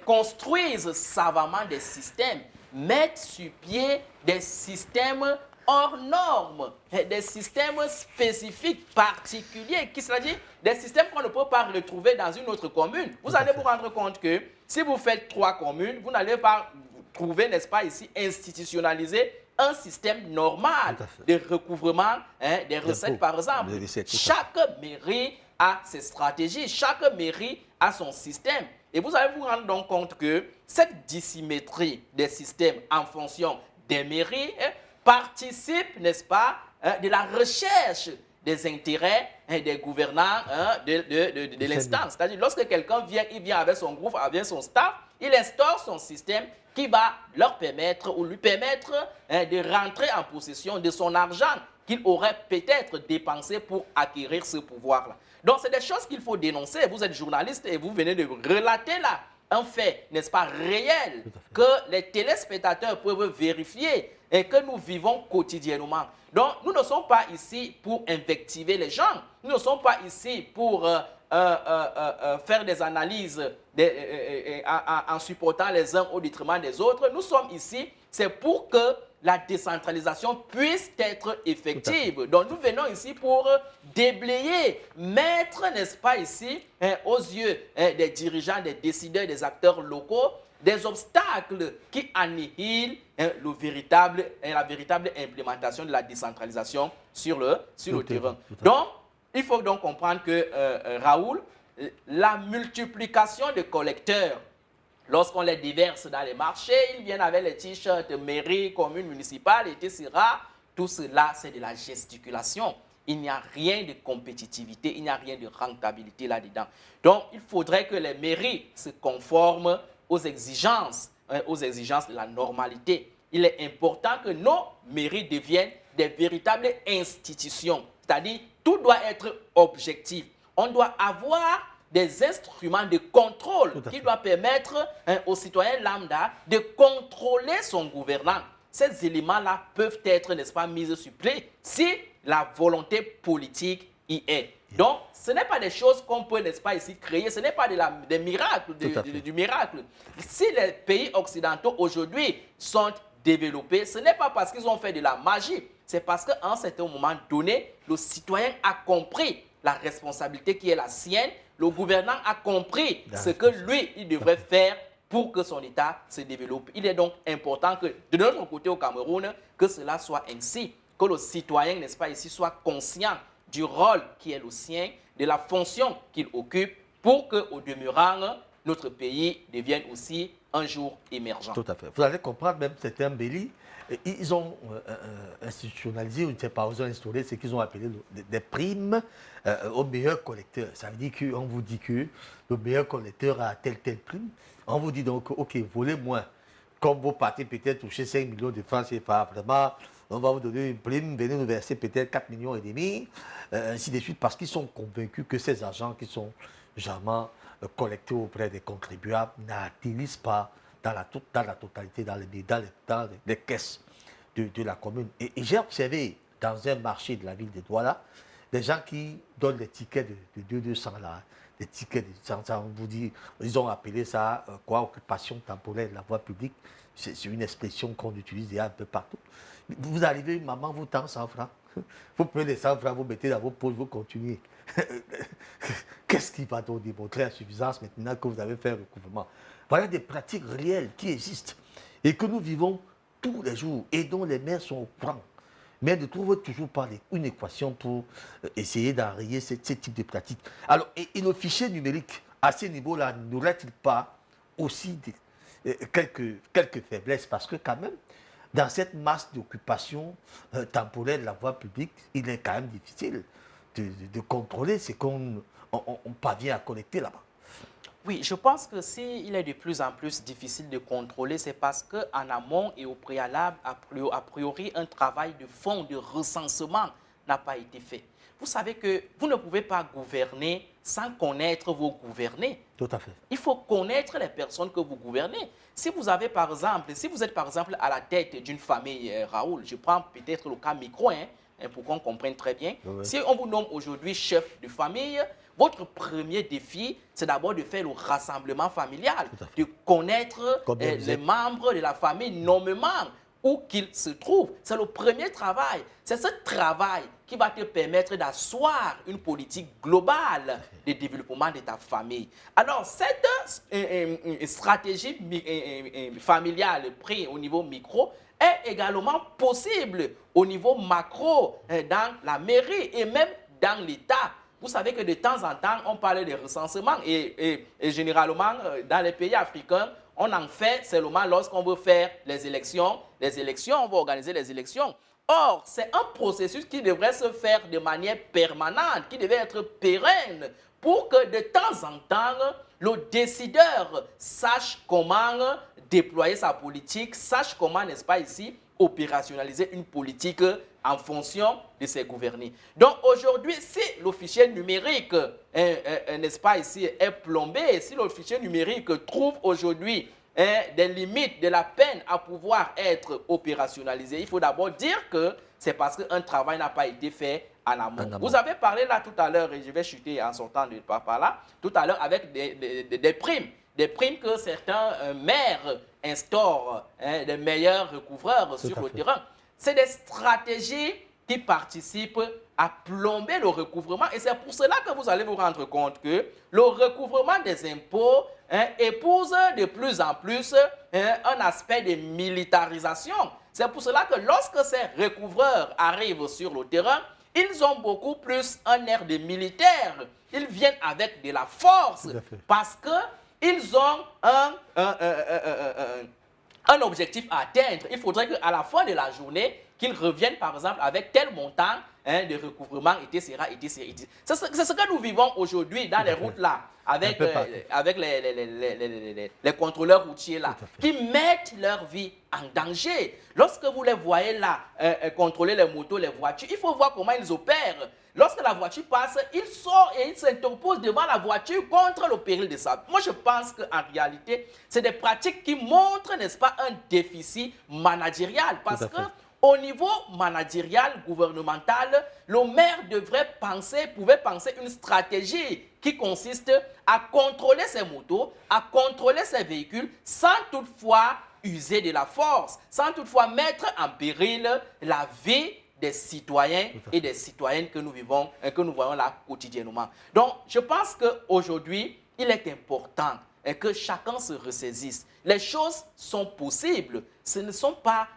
construisent savamment des systèmes, mettent sur pied des systèmes hors normes, des systèmes spécifiques, particuliers, qui c'est-à-dire des systèmes qu'on ne peut pas retrouver dans une autre commune. Vous allez vous rendre compte que si vous faites 3 communes, vous n'allez pas trouver, n'est-ce pas, ici, institutionnalisé un système normal de recouvrement des recettes, par exemple. Chaque mairie a ses stratégies, chaque mairie a son système. Et vous allez vous rendre donc compte que cette dissymétrie des systèmes en fonction des mairies participe, n'est-ce pas, de la recherche des intérêts des gouvernants de l'instance. C'est-à-dire, lorsque quelqu'un vient, il vient avec son groupe, avec son staff, il instaure son système qui va leur permettre ou lui permettre de rentrer en possession de son argent qu'il aurait peut-être dépensé pour acquérir ce pouvoir-là. Donc, c'est des choses qu'il faut dénoncer. Vous êtes journaliste et vous venez de relater là un fait, n'est-ce pas, réel, que les téléspectateurs peuvent vérifier et que nous vivons quotidiennement. Donc, nous ne sommes pas ici pour invectiver les gens. Nous ne sommes pas ici pour faire des analyses en supportant les uns au détriment des autres. Nous sommes ici, c'est pour que la décentralisation puisse être effective. Donc, nous venons ici pour déblayer, mettre, n'est-ce pas, ici, aux yeux des dirigeants, des décideurs, des acteurs locaux, des obstacles qui annihilent la véritable implémentation de la décentralisation sur le terrain. Donc, il faut donc comprendre que, Raoul, la multiplication de collecteurs, lorsqu'on les déverse dans les marchés, ils viennent avec les t-shirts mairie, commune, municipale, etc. Tout cela, c'est de la gesticulation. Il n'y a rien de compétitivité, il n'y a rien de rentabilité là-dedans. Donc, il faudrait que les mairies se conforment aux exigences de la normalité. Il est important que nos mairies deviennent des véritables institutions. C'est-à-dire, tout doit être objectif. On doit avoir des instruments de contrôle qui doivent permettre aux citoyens lambda de contrôler son gouvernant. Ces éléments-là peuvent être, n'est-ce pas, mis sur pied si la volonté politique y est. Donc, ce n'est pas des choses qu'on peut, n'est-ce pas, ici créer, ce n'est pas des miracles, du miracle. Si les pays occidentaux aujourd'hui sont développés, ce n'est pas parce qu'ils ont fait de la magie, c'est parce qu'à un certain moment donné, le citoyen a compris la responsabilité qui est la sienne, le gouvernant a compris ce que lui, il devrait faire pour que son État se développe. Il est donc important que, de notre côté au Cameroun, que cela soit ainsi, que le citoyen, n'est-ce pas, ici, soit conscient du rôle qui est le sien, de la fonction qu'il occupe pour qu'au demeurant, notre pays devienne aussi un jour émergent. Tout à fait. Vous allez comprendre, même certains Béli, ils ont institutionnalisé, ou je ne sais pas, ils ont instauré ce qu'ils ont appelé des primes aux meilleurs collecteurs. Ça veut dire qu'on vous dit que le meilleur collecteur a telle prime. On vous dit donc, OK, volez moins. Comme vos partis peut-être toucher 5 millions de francs CFA, vraiment, on va vous donner une prime, venez nous verser peut-être 4 millions et demi, ainsi de suite, parce qu'ils sont convaincus que ces argents qui sont jamais collectés auprès des contribuables n'atterrissent pas dans la totalité, dans les caisses de la commune. Et j'ai observé dans un marché de la ville de Douala, des gens qui donnent des tickets de 200 là, des tickets de 100, on vous dit, ils ont appelé ça occupation temporaire de la voie publique. C'est une expression qu'on utilise déjà un peu partout. Vous arrivez, une maman vous tend 100 francs. Vous prenez les 100 francs, vous mettez dans vos poches, vous continuez. Qu'est-ce qui va donc démontrer l'insuffisance maintenant que vous avez fait un recouvrement? Voilà des pratiques réelles qui existent et que nous vivons tous les jours et dont les maires sont au courant. Mais ne trouvent toujours pas une équation pour essayer d'enrayer ce type de pratiques. Alors, et le fichier numérique, à ce niveau-là, n'aurait-il pas aussi quelques faiblesses? Parce que quand même, dans cette masse d'occupation temporaire de la voie publique, il est quand même difficile de contrôler ce qu'on parvient à collecter là-bas. Oui, je pense que s'il est de plus en plus difficile de contrôler, c'est parce qu'en amont et au préalable, a priori, un travail de fond, de recensement n'a pas été fait. Vous savez que vous ne pouvez pas gouverner sans connaître vos gouvernés. Tout à fait. Il faut connaître les personnes que vous gouvernez. Si vous êtes par exemple à la tête d'une famille, Raoul, je prends peut-être le cas micro, pour qu'on comprenne très bien. Oui. Si on vous nomme aujourd'hui chef de famille, votre premier défi, c'est d'abord de faire le rassemblement familial, de connaître les membres de la famille nommément, où qu'ils se trouvent. C'est le premier travail. C'est ce travail qui va te permettre d'asseoir une politique globale de développement de ta famille. Alors, cette stratégie familiale prise au niveau micro est également possible au niveau macro, dans la mairie et même dans l'État. Vous savez que de temps en temps, on parle de recensement et généralement, dans les pays africains, on en fait seulement lorsqu'on veut faire les élections. On va organiser les élections. Or, c'est un processus qui devrait se faire de manière permanente, qui devait être pérenne, pour que de temps en temps, le décideur sache comment déployer sa politique, sache comment, n'est-ce pas ici, opérationnaliser une politique en fonction de ses gouvernés. Donc aujourd'hui, si le fichier numérique, n'est-ce pas ici, est plombé, si le fichier numérique trouve aujourd'hui des limites, de la peine à pouvoir être opérationnalisé, il faut d'abord dire que c'est parce qu'un travail n'a pas été fait en amont. Vous avez parlé là tout à l'heure, et je vais chuter en sortant de par là, tout à l'heure avec des primes. Des primes que certains maires instaurent, des meilleurs recouvreurs sur le terrain. C'est des stratégies qui participent à plomber le recouvrement. Et c'est pour cela que vous allez vous rendre compte que le recouvrement des impôts épouse de plus en plus un aspect de militarisation. C'est pour cela que lorsque ces recouvreurs arrivent sur le terrain, ils ont beaucoup plus un air de militaire. Ils viennent avec de la force parce qu'ils ont un objectif à atteindre. Il faudrait qu'à la fin de la journée, qu'ils reviennent par exemple avec tel montant de recouvrement, etc. C'est ce que nous vivons aujourd'hui dans les routes là, avec les contrôleurs routiers là, qui mettent leur vie en danger. Lorsque vous les voyez là, contrôler les motos, les voitures, il faut voir comment ils opèrent. Lorsque la voiture passe, il sort et il s'interpose devant la voiture contre le péril de ça. Moi, je pense qu'en réalité, c'est des pratiques qui montrent, n'est-ce pas, un déficit managérial. Parce qu'au niveau managérial, gouvernemental, le maire pouvait penser une stratégie qui consiste à contrôler ses motos, à contrôler ses véhicules, sans toutefois user de la force, sans toutefois mettre en péril la vie des citoyens et des citoyennes que nous vivons, que nous voyons là quotidiennement. Donc, je pense qu'aujourd'hui, il est important que chacun se ressaisisse. Les choses sont possibles. Ce ne sont pas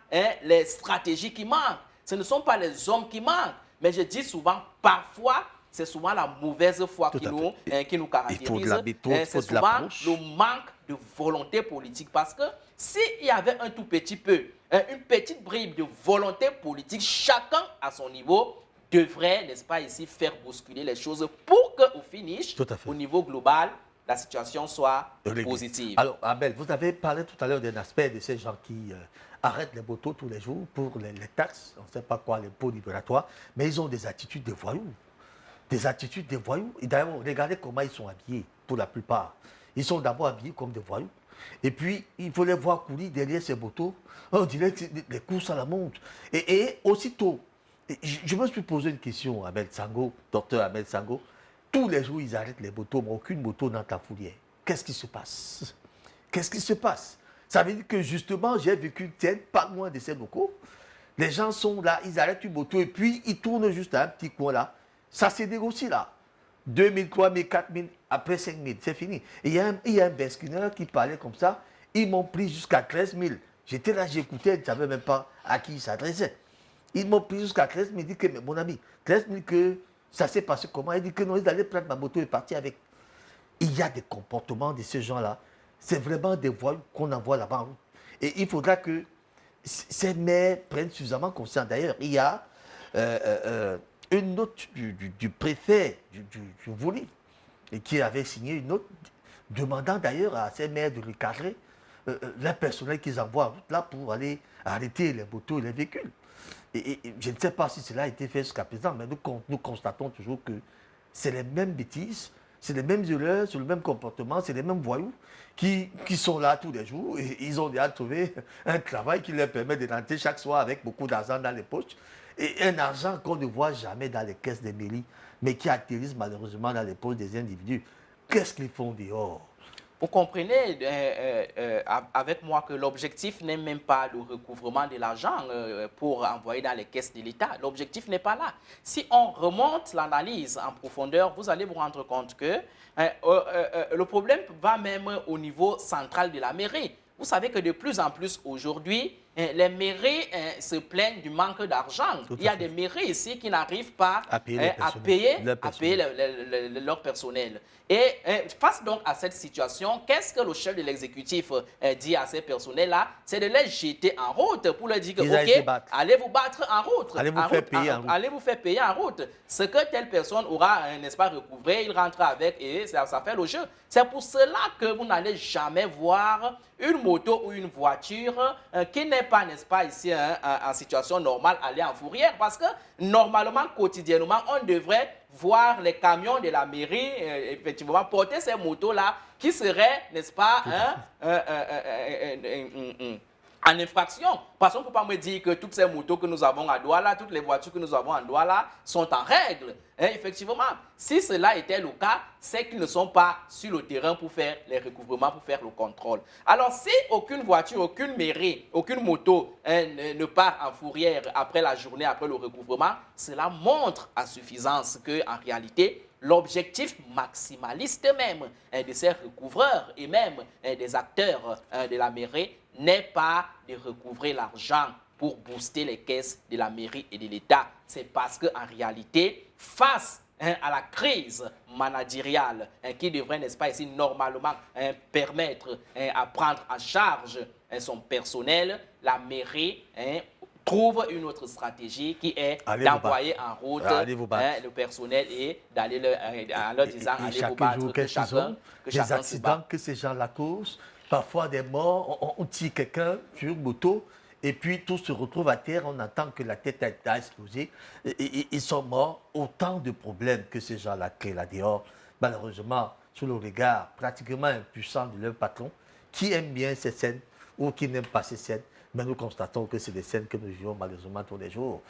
les stratégies qui manquent. Ce ne sont pas les hommes qui manquent. Mais je dis souvent, parfois, c'est souvent la mauvaise foi qui nous caractérise. Il faut de la méthode, il faut c'est de souvent l'approche. le manque de volonté politique. Parce que s'il y avait un tout petit peu, une petite bribe de volonté politique, chacun à son niveau devrait, n'est-ce pas, ici, faire bousculer les choses pour qu'au finish, au niveau global, la situation soit positive. Alors, Abel, vous avez parlé tout à l'heure d'un aspect de ces gens qui arrêtent les motos tous les jours pour les taxes, on ne sait pas quoi, les pots libératoires, mais ils ont des attitudes de voyous. Des attitudes de voyous. Et d'ailleurs, regardez comment ils sont habillés, pour la plupart. Ils sont d'abord habillés comme des voyous. Et puis, il faut les voir courir derrière ces motos. On dirait que c'est des courses à la montre. Et aussitôt, je me suis posé une question, Abel Sango, docteur Abel Sango. Tous les jours, ils arrêtent les motos, mais aucune moto dans ta fourrière. Qu'est-ce qui se passe? Qu'est-ce qui se passe? Ça veut dire que justement, j'ai vécu pas loin de ces locaux. Les gens sont là, ils arrêtent une moto et puis ils tournent juste à un petit coin là. Ça se négocie là. 2 000, 3 000, 4 000, après 5 000, c'est fini. Et il y a un beskineur qui parlait comme ça. Ils m'ont pris jusqu'à 13 000. J'étais là, j'écoutais, je ne savais même pas à qui il s'adressait. Ils m'ont pris jusqu'à 13 000. Il dit que, mais mon ami, 13 000 que ça s'est passé comment? Il dit que non, ils allaient prendre ma moto et partir avec. Il y a des comportements de ces gens-là. C'est vraiment des voies qu'on envoie là-bas en route. Et il faudra que ces maires prennent suffisamment conscience. D'ailleurs, il y a une note du préfet du Vouli qui avait signé une note demandant d'ailleurs à ces maires de recadrer le personnel qu'ils envoient en route là pour aller arrêter les motos et les véhicules. Et je ne sais pas si cela a été fait jusqu'à présent, mais nous constatons toujours que c'est les mêmes bêtises, c'est les mêmes erreurs, c'est le même comportement, c'est les mêmes voyous qui sont là tous les jours et ils ont déjà trouvé un travail qui leur permet de rentrer chaque soir avec beaucoup d'argent dans les poches et un argent qu'on ne voit jamais dans les caisses des mairies, mais qui atterrissent malheureusement dans les poches des individus. Qu'est-ce qu'ils font dehors? Vous comprenez avec moi que l'objectif n'est même pas le recouvrement de l'argent pour envoyer dans les caisses de l'État. L'objectif n'est pas là. Si on remonte l'analyse en profondeur, vous allez vous rendre compte que le problème va même au niveau central de la mairie. Vous savez que de plus en plus aujourd'hui, les mairies se plaignent du manque d'argent. Il y a des mairies ici qui n'arrivent pas à payer leur personnel. Et face donc à cette situation, qu'est-ce que le chef de l'exécutif dit à ces personnels-là? C'est de les jeter en route pour leur dire que, OK, allez vous battre en route. Allez vous faire payer en route. Ce que telle personne aura, n'est-ce pas, recouvré, il rentre avec et ça fait le jeu. C'est pour cela que vous n'allez jamais voir une moto ou une voiture qui n'est pas, n'est-ce pas, ici en situation normale aller en fourrière. Parce que normalement, quotidiennement, on devrait voir les camions de la mairie, effectivement, porter ces motos-là qui seraient, n'est-ce pas, en infraction. Parce qu'on ne peut pas me dire que toutes ces motos que nous avons à Douala, toutes les voitures que nous avons à Douala sont en règle. Effectivement, si cela était le cas, c'est qu'ils ne sont pas sur le terrain pour faire les recouvrements, pour faire le contrôle. Alors, si aucune voiture, aucune mairie, aucune moto ne part en fourrière après la journée, après le recouvrement, cela montre à suffisance qu'en réalité, l'objectif maximaliste même de ces recouvreurs et même des acteurs de la mairie n'est pas de recouvrer l'argent pour booster les caisses de la mairie et de l'État. C'est parce qu'en réalité, face à la crise managériale qui devrait, n'est-ce pas, ici, normalement permettre à prendre en charge son personnel, la mairie trouve une autre stratégie qui est d'envoyer en route le personnel et d'aller leur disant allez vous battre, que chacun des accidents que ces gens-là causent, parfois des morts, on tire quelqu'un sur moto et puis tout se retrouve à terre, on entend que la tête a explosé, ils sont morts. Autant de problèmes que ces gens-là créent là dehors, malheureusement, sous le regard pratiquement impuissant de leur patron, qui aime bien ces scènes ou qui n'aime pas ces scènes. Mais nous constatons que c'est des scènes que nous vivons malheureusement tous les jours.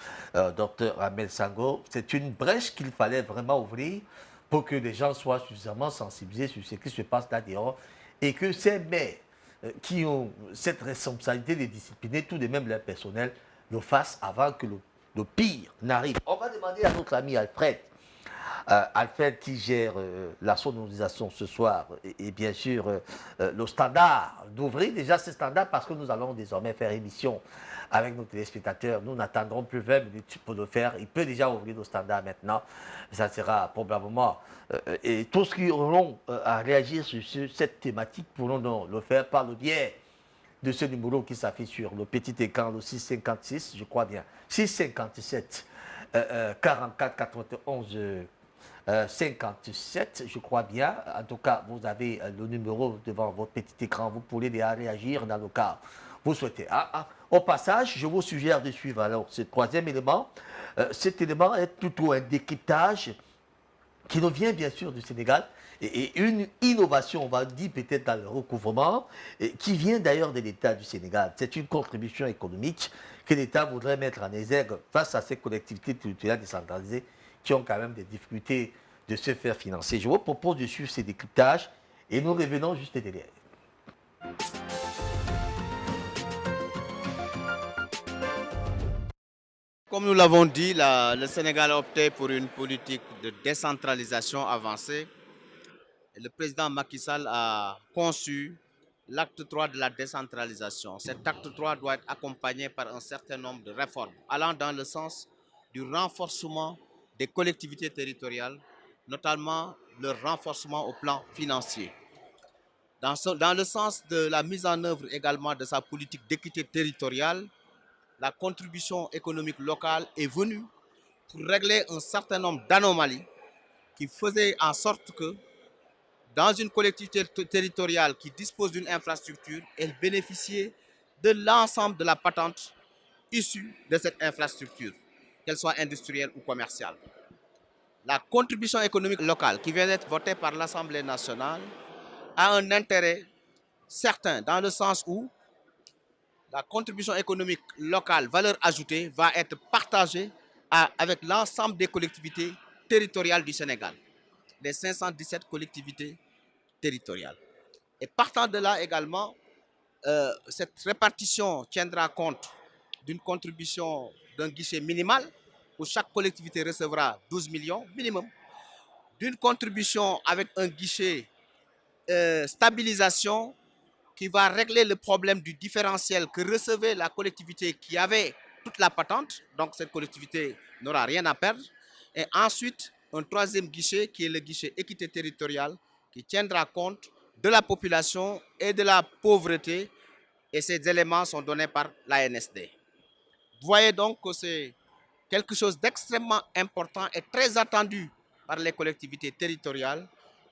Docteur Amel Sango, c'est une brèche qu'il fallait vraiment ouvrir pour que les gens soient suffisamment sensibilisés sur ce qui se passe là dehors et que ces maires qui ont cette responsabilité de discipliner tout de même leur personnel le fassent avant que le pire n'arrive. On va demander à notre ami Alfred. Alfred qui gère la sonorisation ce soir et bien sûr le standard, d'ouvrir déjà ce standard parce que nous allons désormais faire émission avec nos téléspectateurs. Nous n'attendrons plus 20 minutes pour le faire. Il peut déjà ouvrir le standard maintenant. Ça sera probablement... et tous qui auront à réagir sur cette thématique pourront donc le faire par le biais de ce numéro qui s'affiche sur le petit écran, le 656, je crois bien, 657 44 91 57, je crois bien. En tout cas, vous avez le numéro devant votre petit écran. Vous pourrez déjà réagir dans le cas où vous souhaitez. Au passage, je vous suggère de suivre alors ce troisième élément. Cet élément est plutôt un décryptage qui nous vient bien sûr du Sénégal et une innovation, on va dire peut-être dans le recouvrement, qui vient d'ailleurs de l'État du Sénégal. C'est une contribution économique que l'État voudrait mettre en exergue face à ces collectivités territoriales décentralisées qui ont quand même des difficultés de se faire financer. Je vous propose de suivre ces décryptages et nous revenons juste derrière. Comme nous l'avons dit, le Sénégal a opté pour une politique de décentralisation avancée. Le président Macky Sall a conçu l'acte 3 de la décentralisation. Cet acte 3 doit être accompagné par un certain nombre de réformes allant dans le sens du renforcement des collectivités territoriales, notamment leur renforcement au plan financier. Dans le sens de la mise en œuvre également de sa politique d'équité territoriale, la contribution économique locale est venue pour régler un certain nombre d'anomalies qui faisaient en sorte que dans une collectivité territoriale qui dispose d'une infrastructure, elle bénéficiait de l'ensemble de la patente issue de cette infrastructure, qu'elle soit industrielle ou commerciale. La contribution économique locale qui vient d'être votée par l'Assemblée nationale a un intérêt certain dans le sens où la contribution économique locale, valeur ajoutée, va être partagée avec l'ensemble des collectivités territoriales du Sénégal, les 517 collectivités territoriales. Et partant de là également, cette répartition tiendra compte d'une contribution d'un guichet minimal où chaque collectivité recevra 12 millions minimum, d'une contribution avec un guichet stabilisation qui va régler le problème du différentiel que recevait la collectivité qui avait toute la patente, donc cette collectivité n'aura rien à perdre. Et ensuite, un troisième guichet qui est le guichet équité territoriale qui tiendra compte de la population et de la pauvreté, et ces éléments sont donnés par l'ANSD. Vous voyez donc que c'est quelque chose d'extrêmement important et très attendu par les collectivités territoriales,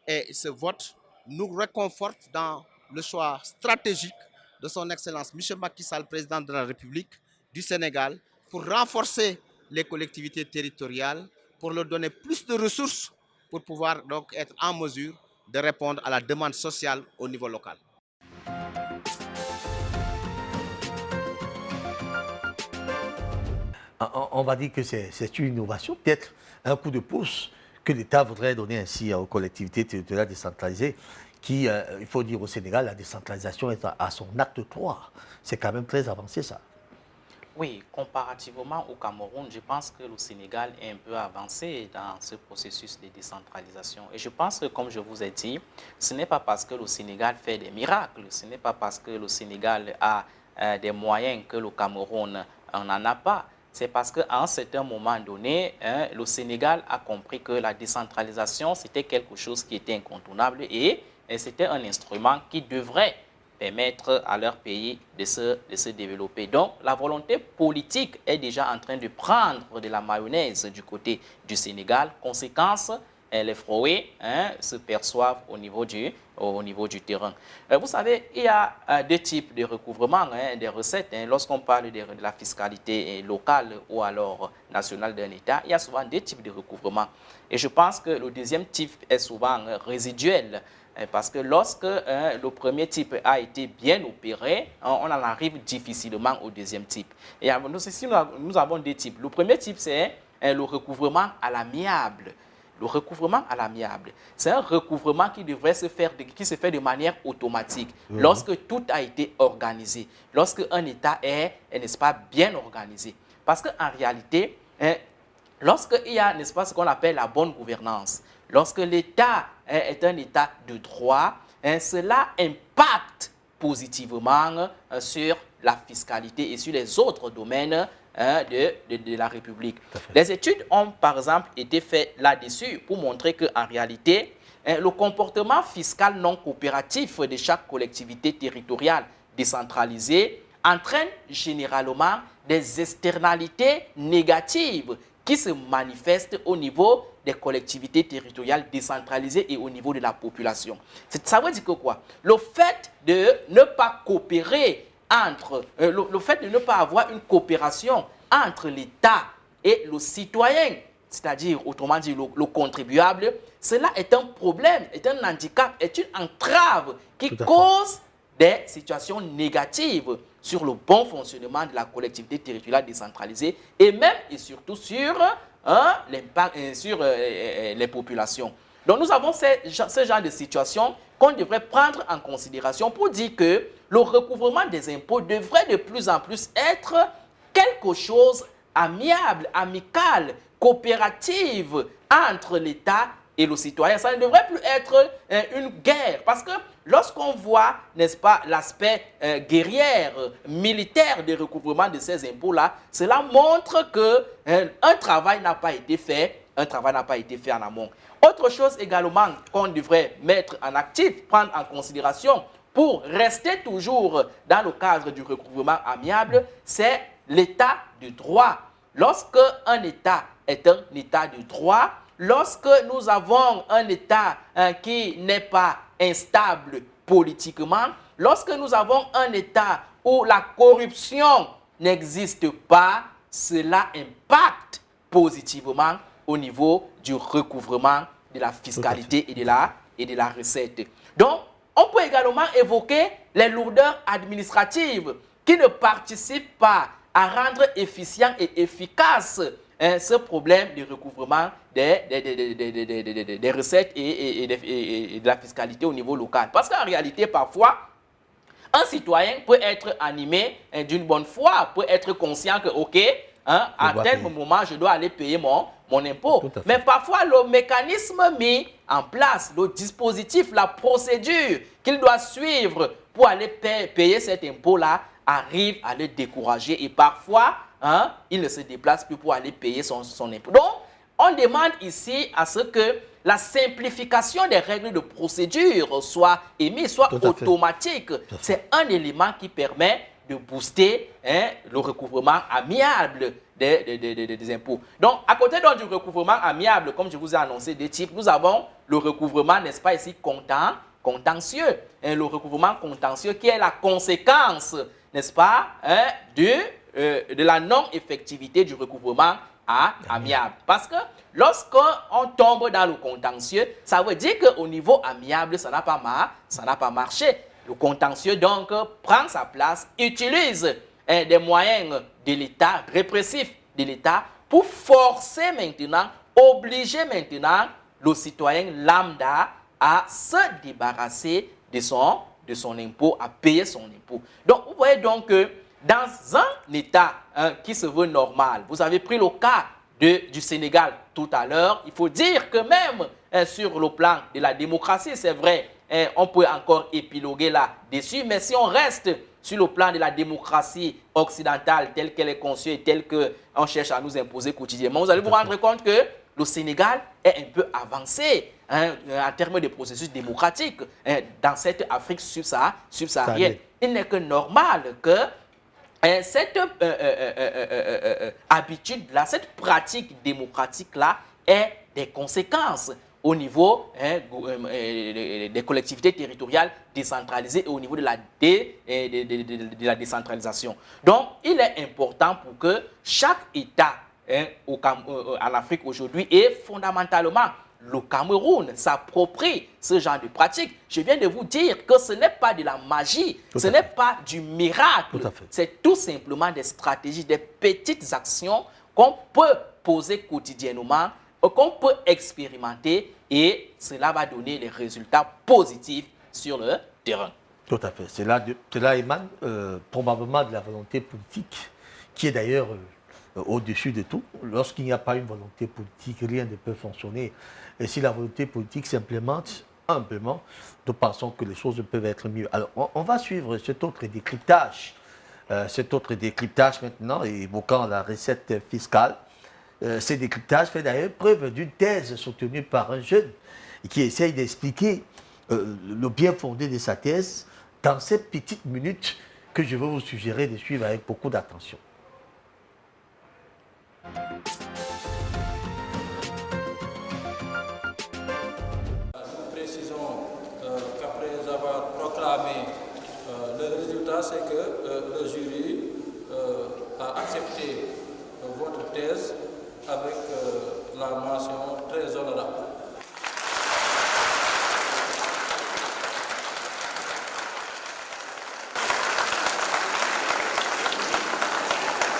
et ce vote nous réconforte dans le choix stratégique de son Excellence M. Macky Sall, président de la République du Sénégal, pour renforcer les collectivités territoriales, pour leur donner plus de ressources pour pouvoir donc être en mesure de répondre à la demande sociale au niveau local. On va dire que c'est une innovation, peut-être un coup de pouce que l'État voudrait donner ainsi aux collectivités territoriales décentralisées qui, il faut dire au Sénégal, la décentralisation est à son acte 3. C'est quand même très avancé ça. Oui, comparativement au Cameroun, je pense que le Sénégal est un peu avancé dans ce processus de décentralisation. Et je pense que, comme je vous ai dit, ce n'est pas parce que le Sénégal fait des miracles, ce n'est pas parce que le Sénégal a des moyens que le Cameroun n'en a pas. C'est parce qu'à un certain moment donné, le Sénégal a compris que la décentralisation, c'était quelque chose qui était incontournable et c'était un instrument qui devrait permettre à leur pays de se développer. Donc, la volonté politique est déjà en train de prendre de la mayonnaise du côté du Sénégal. Conséquence, les fruits se perçoivent au niveau du terrain. Vous savez, il y a deux types de recouvrement des recettes. Lorsqu'on parle de la fiscalité locale ou alors nationale d'un État, il y a souvent deux types de recouvrement. Et je pense que le deuxième type est souvent résiduel. Parce que lorsque le premier type a été bien opéré, on en arrive difficilement au deuxième type. Et nous avons deux types. Le premier type, c'est le recouvrement à l'amiable. Le recouvrement à l'amiable, c'est un recouvrement qui se fait de manière automatique lorsque tout a été organisé, lorsque un État est, n'est-ce pas, bien organisé. Parce qu'en réalité, lorsqu'il y a, n'est-ce pas, ce qu'on appelle la bonne gouvernance, lorsque l'État est un État de droit, cela impacte positivement sur la fiscalité et sur les autres domaines de la République. Les études ont, par exemple, été faites là-dessus pour montrer qu'en réalité, le comportement fiscal non coopératif de chaque collectivité territoriale décentralisée entraîne généralement des externalités négatives qui se manifestent au niveau des collectivités territoriales décentralisées et au niveau de la population. Ça veut dire que quoi? Le fait de ne pas coopérer entre, le fait de ne pas avoir une coopération entre l'État et le citoyen, c'est-à-dire, autrement dit, le contribuable, cela est un problème, est un handicap, est une entrave qui cause des situations négatives sur le bon fonctionnement de la collectivité territoriale décentralisée et même et surtout sur l'impact sur les populations. Donc nous avons ce genre de situation qu'on devrait prendre en considération pour dire que le recouvrement des impôts devrait de plus en plus être quelque chose amiable, amical, coopérative entre l'État et le citoyen. Ça ne devrait plus être une guerre parce que lorsqu'on voit, n'est-ce pas, l'aspect guerrière, militaire du recouvrement de ces impôts-là, cela montre qu'un travail n'a pas été fait, en amont. Autre chose également qu'on devrait mettre en actif, prendre en considération pour rester toujours dans le cadre du recouvrement amiable, c'est l'état de droit. Lorsque un État est un État de droit, lorsque nous avons un État qui n'est pas instable politiquement, lorsque nous avons un État où la corruption n'existe pas, cela impacte positivement au niveau du recouvrement de la fiscalité et de la recette. Donc, on peut également évoquer les lourdeurs administratives qui ne participent pas à rendre efficient et efficace ce problème de recouvrement des recettes et de la fiscalité au niveau local. Parce qu'en réalité, parfois, un citoyen peut être animé d'une bonne foi, peut être conscient que, OK, à tel moment, je dois aller payer mon impôt. Mais parfois, le mécanisme mis en place, le dispositif, la procédure qu'il doit suivre pour aller payer cet impôt-là, arrive à le décourager et parfois, il ne se déplace plus pour aller payer son impôt. Donc, on demande ici à ce que la simplification des règles de procédure soit émise, soit automatique. C'est un élément qui permet de booster le recouvrement amiable des impôts. Donc, à côté du recouvrement amiable, comme je vous ai annoncé des types, nous avons le recouvrement, n'est-ce pas ici, contentieux. Le recouvrement contentieux qui est la conséquence, n'est-ce pas, de la non-effectivité du recouvrement amiable. Parce que lorsqu'on tombe dans le contentieux, ça veut dire qu'au niveau amiable, ça n'a pas marché. Le contentieux, donc, prend sa place, utilise des moyens de l'État, répressifs de l'État, pour forcer maintenant, obliger maintenant le citoyen lambda à se débarrasser de son impôt, à payer son impôt. Donc, vous voyez donc que dans un État qui se veut normal, vous avez pris le cas du Sénégal tout à l'heure, il faut dire que même sur le plan de la démocratie, c'est vrai, on peut encore épiloguer là-dessus, mais si on reste sur le plan de la démocratie occidentale telle qu'elle est conçue et telle qu'on cherche à nous imposer quotidiennement, vous allez vous rendre compte que le Sénégal est un peu avancé en termes de processus démocratiques dans cette Afrique subsaharienne. Il n'est que normal que cette habitude-là, cette pratique démocratique-là ait des conséquences au niveau des collectivités territoriales décentralisées et au niveau de la décentralisation. Donc, il est important pour que chaque État en Afrique aujourd'hui et fondamentalement le Cameroun s'approprie ce genre de pratique. Je viens de vous dire que ce n'est pas de la magie, ce n'est pas du miracle, c'est tout simplement des stratégies, des petites actions qu'on peut poser quotidiennement, qu'on peut expérimenter et cela va donner les résultats positifs sur le terrain. Tout à fait. Cela émane probablement de la volonté politique qui est d'ailleurs au-dessus de tout. Lorsqu'il n'y a pas une volonté politique, rien ne peut fonctionner. Et si la volonté politique s'implémente humblement, nous pensons que les choses peuvent être mieux. Alors, on va suivre cet autre décryptage. Maintenant, évoquant la recette fiscale. Ce décryptage fait d'ailleurs preuve d'une thèse soutenue par un jeune qui essaye d'expliquer le bien fondé de sa thèse dans cette petite minute que je vais vous suggérer de suivre avec beaucoup d'attention. Nous précisons qu'après avoir proclamé le résultat, c'est que le jury a accepté votre thèse avec la mention très honorable.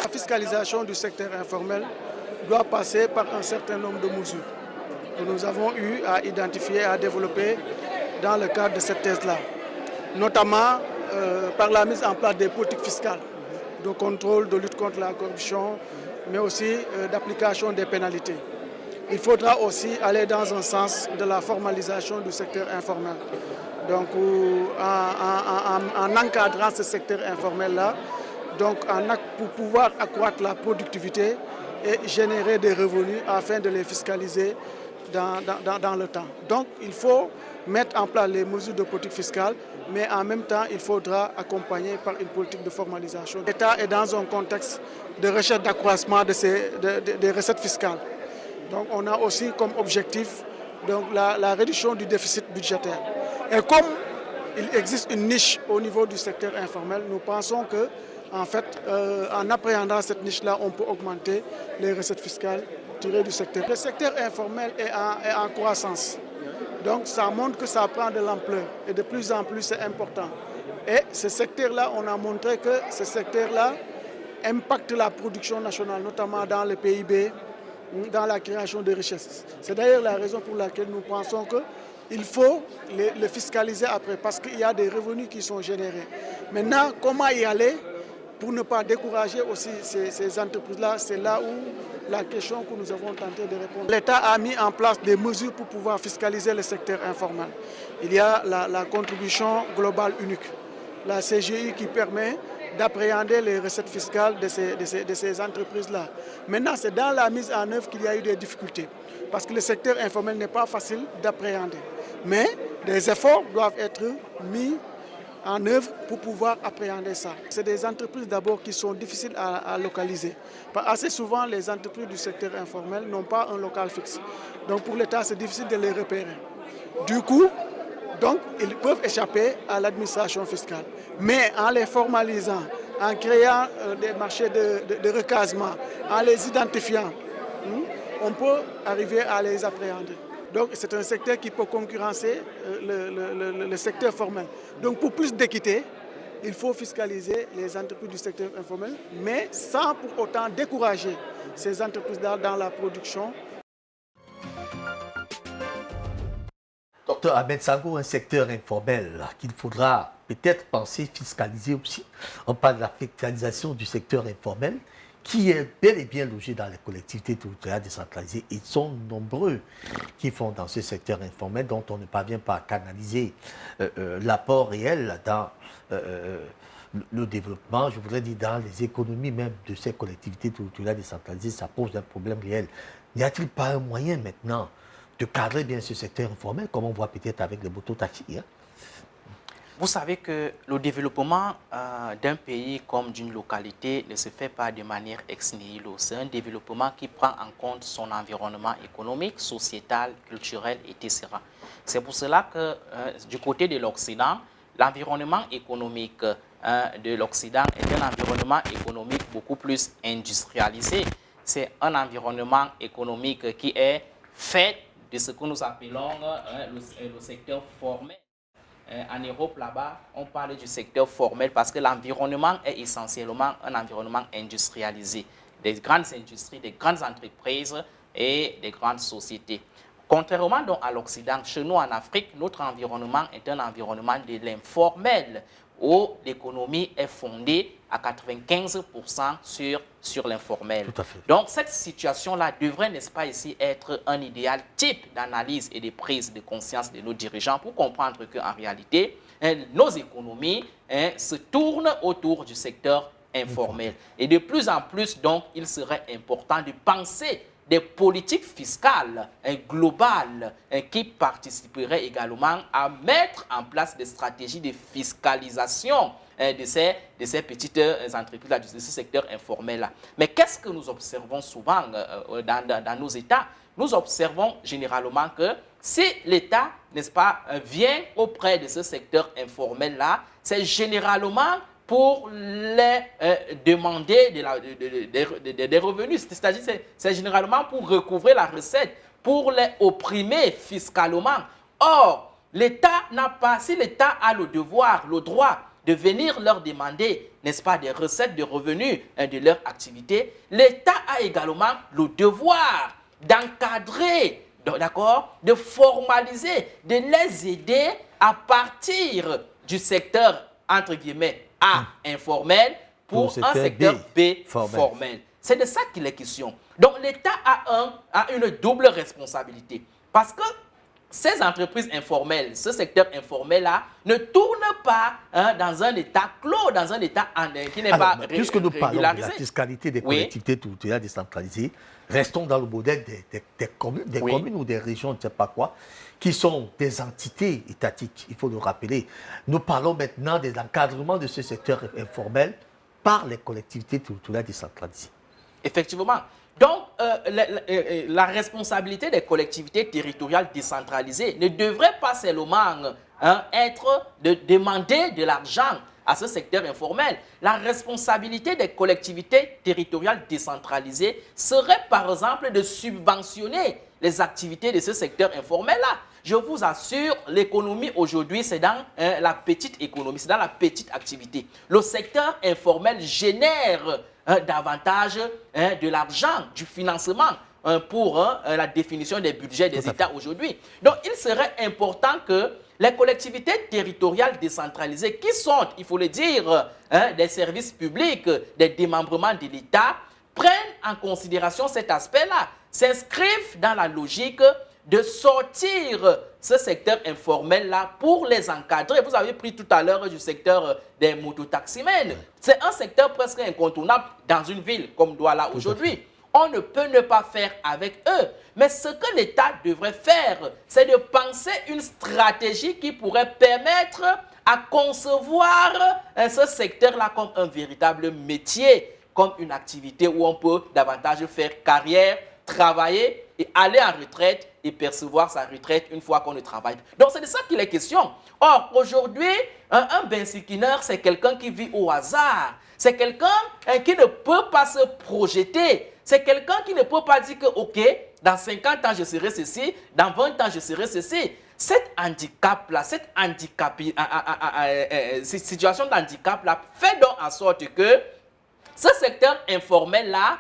La fiscalisation du secteur informel doit passer par un certain nombre de mesures que nous avons eu à identifier et à développer dans le cadre de cette thèse-là, notamment par la mise en place des politiques fiscales de contrôle, de lutte contre la corruption, mais aussi d'application des pénalités. Il faudra aussi aller dans un sens de la formalisation du secteur informel. Donc, en encadrant ce secteur informel-là, pour pouvoir accroître la productivité et générer des revenus afin de les fiscaliser dans le temps. Donc, il faut mettre en place les mesures de politique fiscale, mais en même temps, il faudra accompagner par une politique de formalisation. L'État est dans un contexte de recherche d'accroissement des recettes fiscales. Donc, on a aussi comme objectif la réduction du déficit budgétaire. Et comme il existe une niche au niveau du secteur informel, nous pensons que, en fait, en appréhendant cette niche-là, on peut augmenter les recettes fiscales tirées du secteur. Le secteur informel est en croissance. Donc ça montre que ça prend de l'ampleur et de plus en plus c'est important. Et ce secteur-là, on a montré que ce secteur-là impacte la production nationale, notamment dans le PIB, dans la création de richesses. C'est d'ailleurs la raison pour laquelle nous pensons qu'il faut le fiscaliser après, parce qu'il y a des revenus qui sont générés. Maintenant, comment y aller pour ne pas décourager aussi ces entreprises-là? C'est là où la question que nous avons tenté de répondre. L'État a mis en place des mesures pour pouvoir fiscaliser le secteur informel. Il y a la contribution globale unique, la CGI qui permet d'appréhender les recettes fiscales de ces entreprises-là. Maintenant, c'est dans la mise en œuvre qu'il y a eu des difficultés, parce que le secteur informel n'est pas facile d'appréhender. Mais des efforts doivent être mis en œuvre pour pouvoir appréhender ça. C'est des entreprises d'abord qui sont difficiles à localiser. Assez souvent, les entreprises du secteur informel n'ont pas un local fixe. Donc pour l'État, c'est difficile de les repérer. Du coup, ils peuvent échapper à l'administration fiscale. Mais en les formalisant, en créant des marchés de recasement, en les identifiant, on peut arriver à les appréhender. Donc c'est un secteur qui peut concurrencer le secteur formel. Donc pour plus d'équité, il faut fiscaliser les entreprises du secteur informel, mais sans pour autant décourager ces entreprises-là dans la production. Docteur Ahmed Sango, un secteur informel qu'il faudra peut-être penser fiscaliser aussi. On parle de la fiscalisation du secteur informel, qui est bel et bien logé dans les collectivités territoriales décentralisées. Ils sont nombreux qui font dans ce secteur informel dont on ne parvient pas à canaliser l'apport réel dans le développement, je voudrais dire dans les économies même de ces collectivités territoriales décentralisées. Ça pose un problème réel. N'y a-t-il pas un moyen maintenant de cadrer bien ce secteur informel, comme on voit peut-être avec le mototaxi, hein? Vous savez que le développement d'un pays comme d'une localité ne se fait pas de manière ex nihilo. C'est un développement qui prend en compte son environnement économique, sociétal, culturel, etc. C'est pour cela que du côté de l'Occident, l'environnement économique de l'Occident est un environnement économique beaucoup plus industrialisé. C'est un environnement économique qui est fait de ce que nous appelons le secteur formel. En Europe, là-bas, on parle du secteur formel parce que l'environnement est essentiellement un environnement industrialisé. Des grandes industries, des grandes entreprises et des grandes sociétés. Contrairement donc à l'Occident, chez nous en Afrique, notre environnement est un environnement de l'informel, où l'économie est fondée à 95% sur l'informel. Donc cette situation-là devrait, n'est-ce pas ici, être un idéal type d'analyse et de prise de conscience de nos dirigeants pour comprendre qu'en réalité, nos économies se tournent autour du secteur informel. Et de plus en plus, donc, il serait important de penser des politiques fiscales globales qui participeraient également à mettre en place des stratégies de fiscalisation de ces petites entreprises, de ce secteur informel-là. Mais qu'est-ce que nous observons souvent dans nos États? Nous observons généralement que si l'État, n'est-ce pas, vient auprès de ce secteur informel-là, c'est généralement pour les demander des revenus. C'est-à-dire c'est généralement pour recouvrer la recette, pour les opprimer fiscalement. Or, l'État n'a pas, si l'État a le devoir, le droit de venir leur demander, n'est-ce pas, des recettes de revenus de leur activité, l'État a également le devoir d'encadrer, d'accord, de formaliser, de les aider à partir du secteur, entre guillemets, A, informel, pour un secteur B, formel. C'est de ça qu'il est question. Donc, l'État a une double responsabilité. Parce que ces entreprises informelles, ce secteur informel-là, ne tourne pas dans un état clos, dans un état qui n'est pas régularisé. Puisque nous parlons de la fiscalité des collectivités territoriales décentralisées, restons dans le modèle des communes ou des régions, je ne sais pas quoi, qui sont des entités étatiques, il faut le rappeler. Nous parlons maintenant de l'encadrement de ce secteur informel par les collectivités territoriales décentralisées. Effectivement. Donc, la responsabilité des collectivités territoriales décentralisées ne devrait pas seulement être de demander de l'argent à ce secteur informel. La responsabilité des collectivités territoriales décentralisées serait, par exemple, de subventionner les activités de ce secteur informel-là. Je vous assure, l'économie aujourd'hui, c'est dans la petite économie, c'est dans la petite activité. Le secteur informel génère davantage de l'argent, du financement pour la définition des budgets des États aujourd'hui. Donc, il serait important que les collectivités territoriales décentralisées, qui sont, il faut le dire, des services publics, des démembrements de l'État, prennent en considération cet aspect-là, s'inscrivent dans la logique de sortir ce secteur informel-là pour les encadrer. Vous avez pris tout à l'heure du secteur des mototaximènes. C'est un secteur presque incontournable dans une ville comme Douala aujourd'hui. On ne peut ne pas faire avec eux. Mais ce que l'État devrait faire, c'est de penser une stratégie qui pourrait permettre à concevoir ce secteur-là comme un véritable métier, comme une activité où on peut davantage faire carrière, travailler et aller en retraite et percevoir sa retraite une fois qu'on ne travaille. Donc, c'est de ça qu'il est question. Or, aujourd'hui, un bensikineur, c'est quelqu'un qui vit au hasard. C'est quelqu'un qui ne peut pas se projeter. C'est quelqu'un qui ne peut pas dire que, OK, dans 50 ans, je serai ceci, dans 20 ans, je serai ceci. Cet handicap-là, cette situation d'handicap-là fait donc en sorte que ce secteur informel-là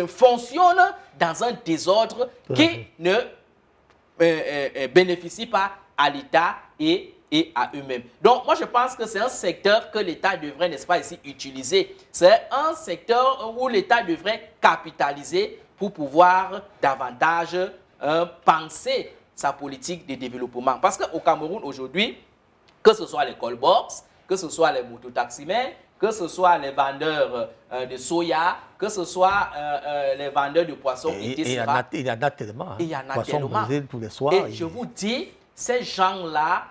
fonctionne dans un désordre qui ne bénéficie pas à l'État et à eux-mêmes. Donc, moi, je pense que c'est un secteur que l'État devrait, n'est-ce pas, ici, utiliser. C'est un secteur où l'État devrait capitaliser pour pouvoir davantage penser sa politique de développement. Parce qu'au Cameroun, aujourd'hui, que ce soit les call-box, que ce soit les mototaximens, que ce soit les vendeurs de soya, que ce soit les vendeurs de poissons, il y en a tellement. Il y en a Poissons tellement. brisés tous les soirs. Et je vous dis, ces gens-là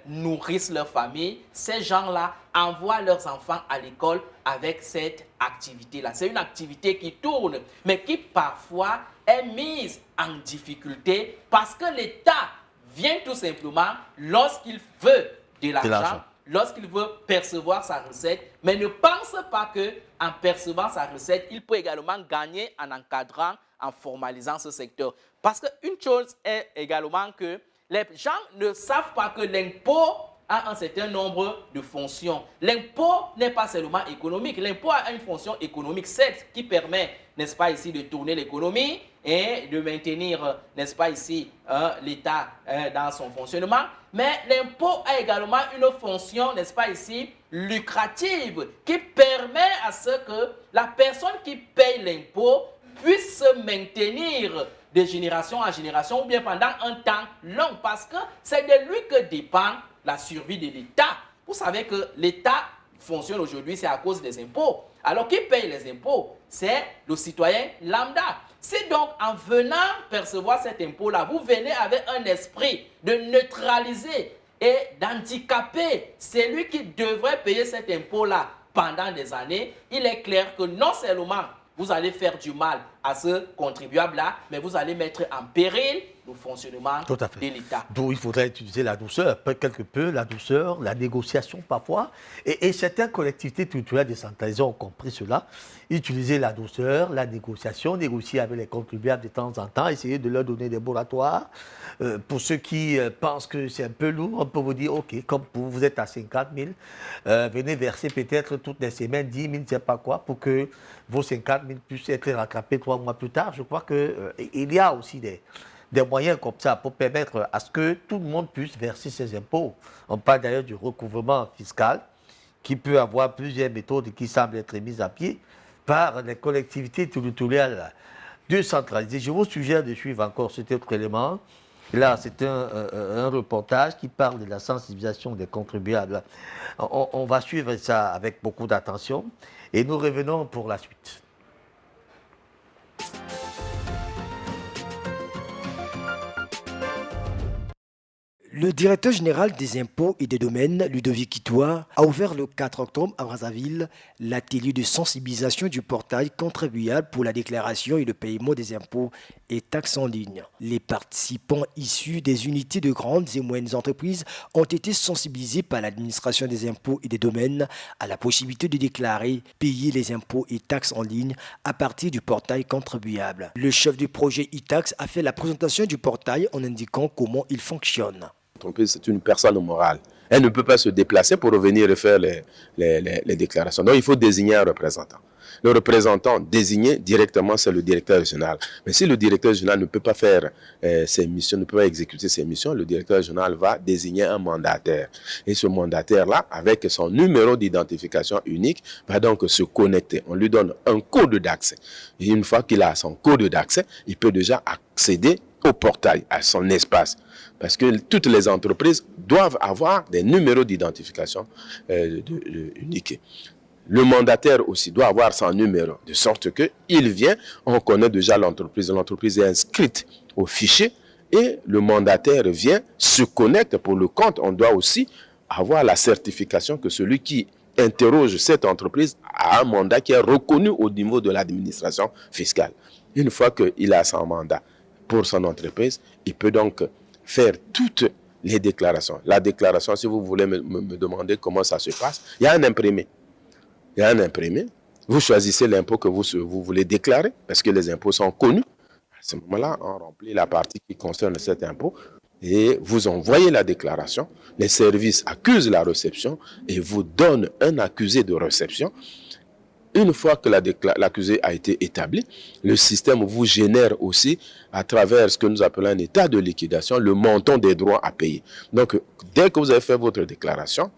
nourrissent leur famille. Ces gens-là envoient leurs enfants à l'école avec cette activité-là. C'est une activité qui tourne, mais qui parfois est mise en difficulté parce que l'État vient tout simplement, lorsqu'il veut de l'argent, lorsqu'il veut percevoir sa recette, mais ne pense pas qu'en percevant sa recette, il peut également gagner en encadrant, en formalisant ce secteur. Parce qu'une chose est également que les gens ne savent pas que l'impôt a un certain nombre de fonctions. L'impôt n'est pas seulement économique. L'impôt a une fonction économique, certes, qui permet, n'est-ce pas ici, de tourner l'économie et de maintenir, n'est-ce pas ici, l'État dans son fonctionnement. Mais l'impôt a également une fonction, n'est-ce pas ici, lucrative, qui permet à ce que la personne qui paye l'impôt puisse se maintenir de génération en génération ou bien pendant un temps long, parce que c'est de lui que dépend la survie de l'État. Vous savez que l'État fonctionne aujourd'hui, c'est à cause des impôts. Alors qui paye les impôts? C'est le citoyen lambda. Si donc en venant percevoir cet impôt-là, vous venez avec un esprit de neutraliser et d'handicaper celui qui devrait payer cet impôt-là pendant des années, il est clair que non seulement vous allez faire du mal à ce contribuable-là, mais vous allez mettre en péril le fonctionnement de l'État. D'où il faudrait utiliser la douceur, quelque peu la douceur, la négociation parfois. Et certaines collectivités territoriales décentralisées ont compris cela. Utiliser la douceur, la négociation, négocier avec les contribuables de temps en temps, essayer de leur donner des moratoires. Pour ceux qui pensent que c'est un peu lourd, on peut vous dire, OK, comme vous êtes à 50 000, venez verser peut-être toutes les semaines 10 000, je ne sais pas quoi, pour que vos 50 000 puissent être rattrapés 3 mois plus tard. Je crois qu'il y a aussi des moyens comme ça pour permettre à ce que tout le monde puisse verser ses impôts. On parle d'ailleurs du recouvrement fiscal qui peut avoir plusieurs méthodes qui semblent être mises à pied par les collectivités territoriales décentralisées. Je vous suggère de suivre encore cet autre élément. Là, c'est un reportage qui parle de la sensibilisation des contribuables. On va suivre ça avec beaucoup d'attention et nous revenons pour la suite. Le directeur général des impôts et des domaines, Ludovic Kitois, a ouvert le 4 octobre à Brazzaville l'atelier de sensibilisation du portail contribuable pour la déclaration et le paiement des impôts et taxes en ligne. Les participants issus des unités de grandes et moyennes entreprises ont été sensibilisés par l'administration des impôts et des domaines à la possibilité de déclarer, payer les impôts et taxes en ligne à partir du portail contribuable. Le chef du projet e-tax a fait la présentation du portail en indiquant comment il fonctionne. L'entreprise, c'est une personne morale. Elle ne peut pas se déplacer pour revenir et faire les déclarations. Donc, il faut désigner un représentant. Le représentant désigné directement, c'est le directeur régional. Mais si le directeur régional ne peut pas faire ses missions, ne peut pas exécuter ses missions, le directeur régional va désigner un mandataire. Et ce mandataire-là, avec son numéro d'identification unique, va donc se connecter. On lui donne un code d'accès. Et une fois qu'il a son code d'accès, il peut déjà accéder au portail, à son espace. Parce que toutes les entreprises doivent avoir des numéros d'identification uniques. Le mandataire aussi doit avoir son numéro, de sorte qu'il vient, on connaît déjà l'entreprise est inscrite au fichier et le mandataire vient, se connecte pour le compte. On doit aussi avoir la certification que celui qui interroge cette entreprise a un mandat qui est reconnu au niveau de l'administration fiscale. Une fois qu'il a son mandat pour son entreprise, il peut donc faire toutes les déclarations. La déclaration, si vous voulez me demander comment ça se passe, il y a un imprimé. Il y a un imprimé. Vous choisissez l'impôt que vous voulez déclarer, parce que les impôts sont connus. À ce moment-là, on remplit la partie qui concerne cet impôt et vous envoyez la déclaration. Les services accusent la réception et vous donnent un accusé de réception. Une fois que l'accusé a été établi, le système vous génère aussi, à travers ce que nous appelons un état de liquidation, le montant des droits à payer. Donc, dès que vous avez fait votre déclaration,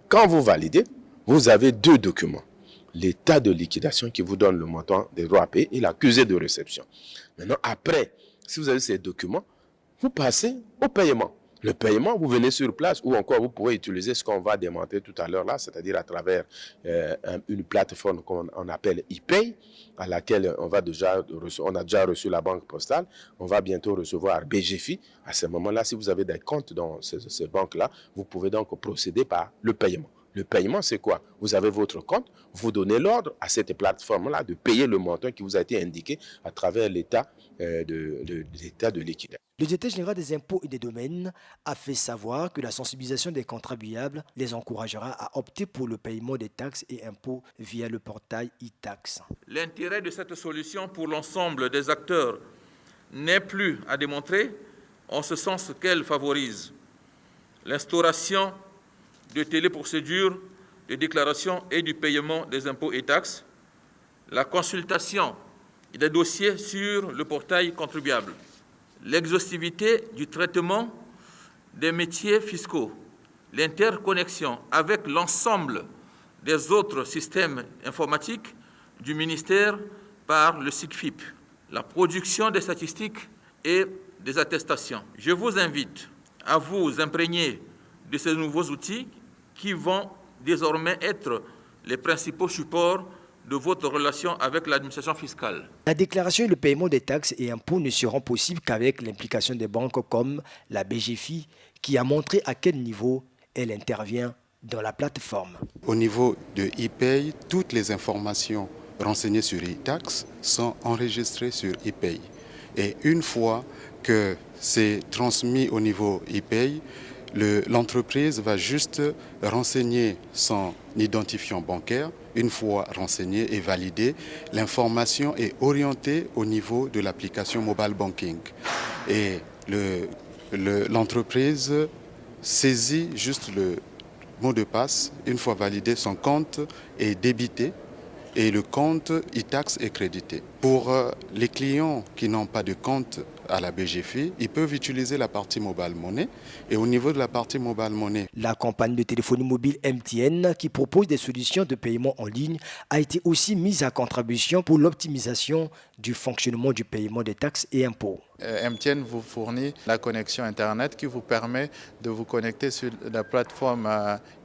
quand vous validez, vous avez deux documents. L'état de liquidation qui vous donne le montant des droits à payer et l'accusé de réception. Maintenant, après, si vous avez ces documents, vous passez au paiement. Le paiement, vous venez sur place ou encore vous pouvez utiliser ce qu'on va démontrer tout à l'heure là, c'est-à-dire à travers une plateforme qu'on appelle ePay, à laquelle on a déjà reçu la banque postale, on va bientôt recevoir BGFI. À ce moment-là, si vous avez des comptes dans ces banques-là, vous pouvez donc procéder par le paiement. Le paiement, c'est quoi? Vous avez votre compte, vous donnez l'ordre à cette plateforme-là de payer le montant qui vous a été indiqué à travers l'état de liquidation. Le directeur général des impôts et des domaines a fait savoir que la sensibilisation des contribuables les encouragera à opter pour le paiement des taxes et impôts via le portail e-tax. L'intérêt de cette solution pour l'ensemble des acteurs n'est plus à démontrer, en ce sens qu'elle favorise l'instauration de téléprocédures de déclaration et du paiement des impôts et taxes, la consultation des dossiers sur le portail contribuable, l'exhaustivité du traitement des métiers fiscaux, l'interconnexion avec l'ensemble des autres systèmes informatiques du ministère par le SICFIP, la production des statistiques et des attestations. Je vous invite à vous imprégner de ces nouveaux outils qui vont désormais être les principaux supports de votre relation avec l'administration fiscale. La déclaration et le paiement des taxes et impôts ne seront possibles qu'avec l'implication des banques comme la BGFI, qui a montré à quel niveau elle intervient dans la plateforme. Au niveau de ePay, toutes les informations renseignées sur eTax sont enregistrées sur ePay. Et une fois que c'est transmis au niveau ePay, l'entreprise va juste renseigner son identifiant bancaire. Une fois renseigné et validé, l'information est orientée au niveau de l'application mobile banking. Et l'entreprise saisit juste le mot de passe. Une fois validé, son compte est débité et le compte eTax est crédité. Pour les clients qui n'ont pas de compte à la BGFI, ils peuvent utiliser la partie mobile money. Et au niveau de la partie mobile money, la compagnie de téléphonie mobile MTN, qui propose des solutions de paiement en ligne, a été aussi mise à contribution pour l'optimisation du fonctionnement du paiement des taxes et impôts. MTN vous fournit la connexion Internet qui vous permet de vous connecter sur la plateforme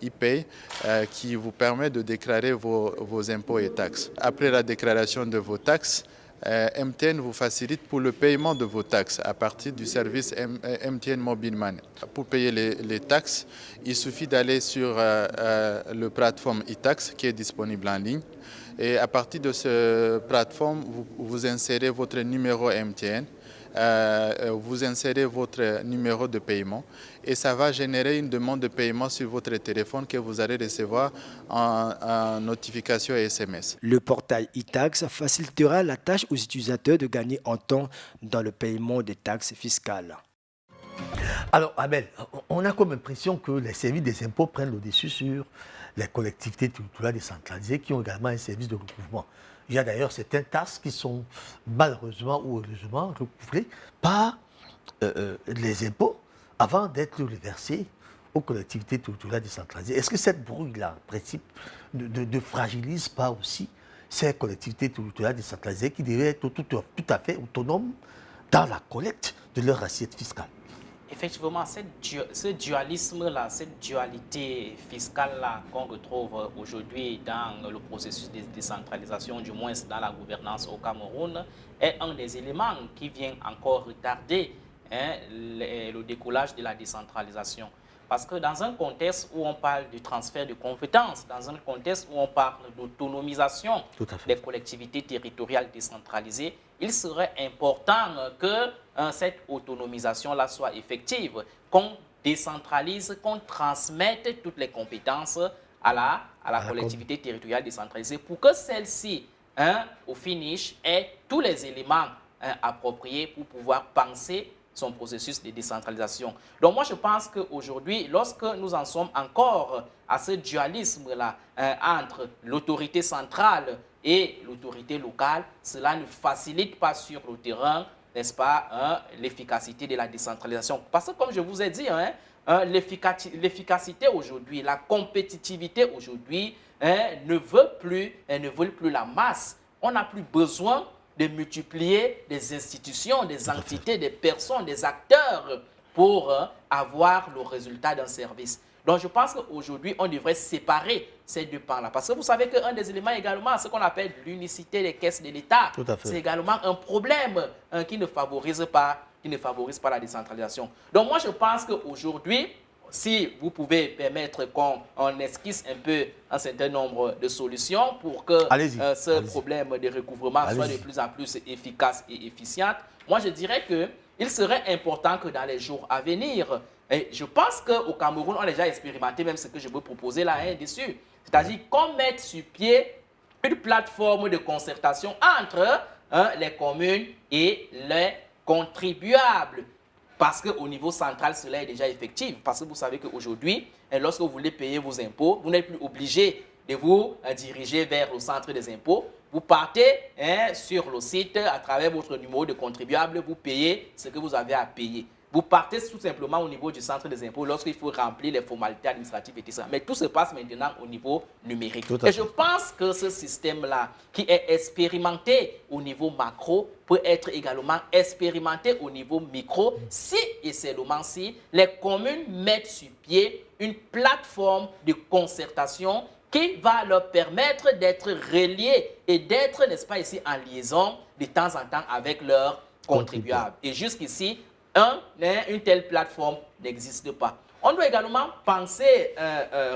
ePay qui vous permet de déclarer vos impôts et taxes. Après la déclaration de vos taxes, MTN vous facilite pour le paiement de vos taxes à partir du service MTN Mobile Money. Pour payer les taxes, il suffit d'aller sur la plateforme eTax qui est disponible en ligne. Et à partir de cette plateforme, vous insérez votre numéro MTN, vous insérez votre numéro de paiement et ça va générer une demande de paiement sur votre téléphone que vous allez recevoir en notification et SMS. Le portail eTax facilitera la tâche aux utilisateurs de gagner en temps dans le paiement des taxes fiscales. Alors, Abel, on a comme impression que les services des impôts prennent le dessus sur les collectivités territoriales décentralisées qui ont également un service de recouvrement. Il y a d'ailleurs certains TAS qui sont malheureusement ou heureusement recouvrés par les impôts avant d'être reversés aux collectivités territoriales décentralisées. Est-ce que cette brouille-là, en principe, ne fragilise pas aussi ces collectivités territoriales décentralisées qui devraient être tout à fait autonomes dans la collecte de leur assiette fiscale? Effectivement, ce dualisme-là, cette dualité fiscale-là qu'on retrouve aujourd'hui dans le processus de décentralisation, du moins dans la gouvernance au Cameroun, est un des éléments qui vient encore retarder le décollage de la décentralisation. Parce que dans un contexte où on parle du transfert de compétences, dans un contexte où on parle d'autonomisation des collectivités territoriales décentralisées, il serait important que cette autonomisation-là soit effective, qu'on décentralise, qu'on transmette toutes les compétences à la collectivité territoriale décentralisée pour que celle-ci, au finish, ait tous les éléments appropriés pour pouvoir penser son processus de décentralisation. Donc moi je pense qu'aujourd'hui, lorsque nous en sommes encore à ce dualisme-là entre l'autorité centrale et l'autorité locale, cela ne facilite pas sur le terrain, n'est-ce pas, l'efficacité de la décentralisation. Parce que comme je vous ai dit, l'efficacité aujourd'hui, la compétitivité aujourd'hui ne veut plus la masse. On n'a plus besoin de multiplier des institutions, des entités, des personnes, des acteurs pour avoir le résultat d'un service. Donc je pense qu'aujourd'hui, on devrait séparer ces deux pans-là. Parce que vous savez qu'un des éléments également, ce qu'on appelle l'unicité des caisses de l'État, c'est également un problème qui ne favorise pas la décentralisation. Donc moi je pense qu'aujourd'hui, si vous pouvez permettre qu'on esquisse un peu un certain nombre de solutions pour que ce problème de recouvrement soit de plus en plus efficace et efficient, moi je dirais qu'il serait important que dans les jours à venir, et je pense qu'au Cameroun, on a déjà expérimenté même ce que je veux proposer là dessus, c'est-à-dire qu'on mette sur pied une plateforme de concertation entre les communes et les contribuables. Parce qu'au niveau central, cela est déjà effectif. Parce que vous savez qu'aujourd'hui, lorsque vous voulez payer vos impôts, vous n'êtes plus obligé de vous diriger vers le centre des impôts. Vous partez sur le site, à travers votre numéro de contribuable, vous payez ce que vous avez à payer. Vous partez tout simplement au niveau du centre des impôts lorsqu'il faut remplir les formalités administratives et tout ça. Mais tout se passe maintenant au niveau numérique. Et je pense que ce système-là, qui est expérimenté au niveau macro, peut être également expérimenté au niveau micro si et seulement si les communes mettent sur pied une plateforme de concertation qui va leur permettre d'être reliés et d'être, n'est-ce pas, ici en liaison de temps en temps avec leurs contribuables. Et jusqu'ici, une telle plateforme n'existe pas. On doit également penser,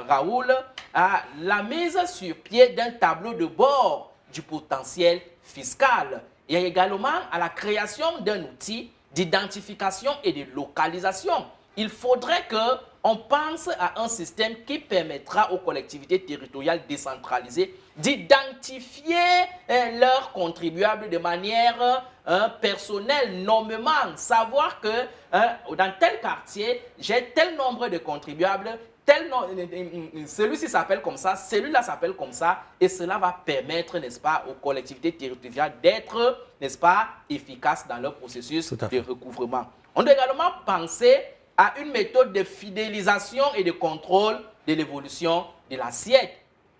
Raoul, à la mise sur pied d'un tableau de bord du potentiel fiscal. Il y a également à la création d'un outil d'identification et de localisation. Il faudrait qu'on pense à un système qui permettra aux collectivités territoriales décentralisées d'identifier leurs contribuables de manière personnelle, nommément, savoir que dans tel quartier, j'ai tel nombre de contribuables, celui-ci s'appelle comme ça, celui-là s'appelle comme ça, et cela va permettre, n'est-ce pas, aux collectivités territoriales d'être, n'est-ce pas, efficaces dans leur processus de recouvrement. On doit également penser à une méthode de fidélisation et de contrôle de l'évolution de l'assiette.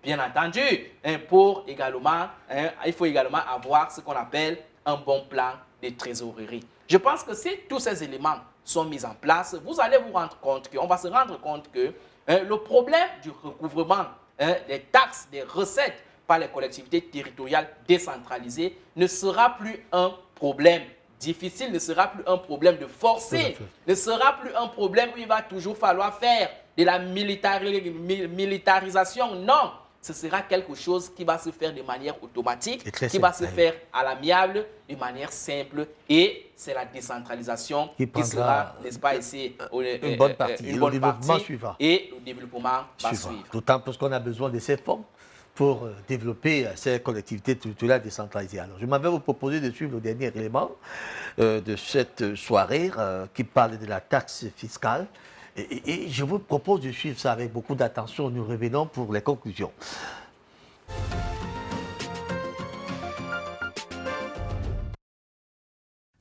Bien entendu, il faut également avoir ce qu'on appelle un bon plan de trésorerie. Je pense que si tous ces éléments sont mis en place, vous allez vous rendre compte on va se rendre compte que le problème du recouvrement des taxes, des recettes par les collectivités territoriales décentralisées ne sera plus un problème difficile, ne sera plus un problème de forcer, ne sera plus un problème où il va toujours falloir faire de la militarisation. Non, ce sera quelque chose qui va se faire de manière automatique, qui va se faire à l'amiable, de manière simple, et c'est la décentralisation qui sera, n'est-ce pas, ici, une bonne partie. Une bonne partie, et le développement va suivre. D'autant plus qu'on a besoin de ces fonds pour développer ces collectivités territoriales décentralisées. Alors, je m'avais proposé de suivre le dernier élément de cette soirée qui parle de la taxe fiscale. Et je vous propose de suivre ça avec beaucoup d'attention. Nous revenons pour les conclusions.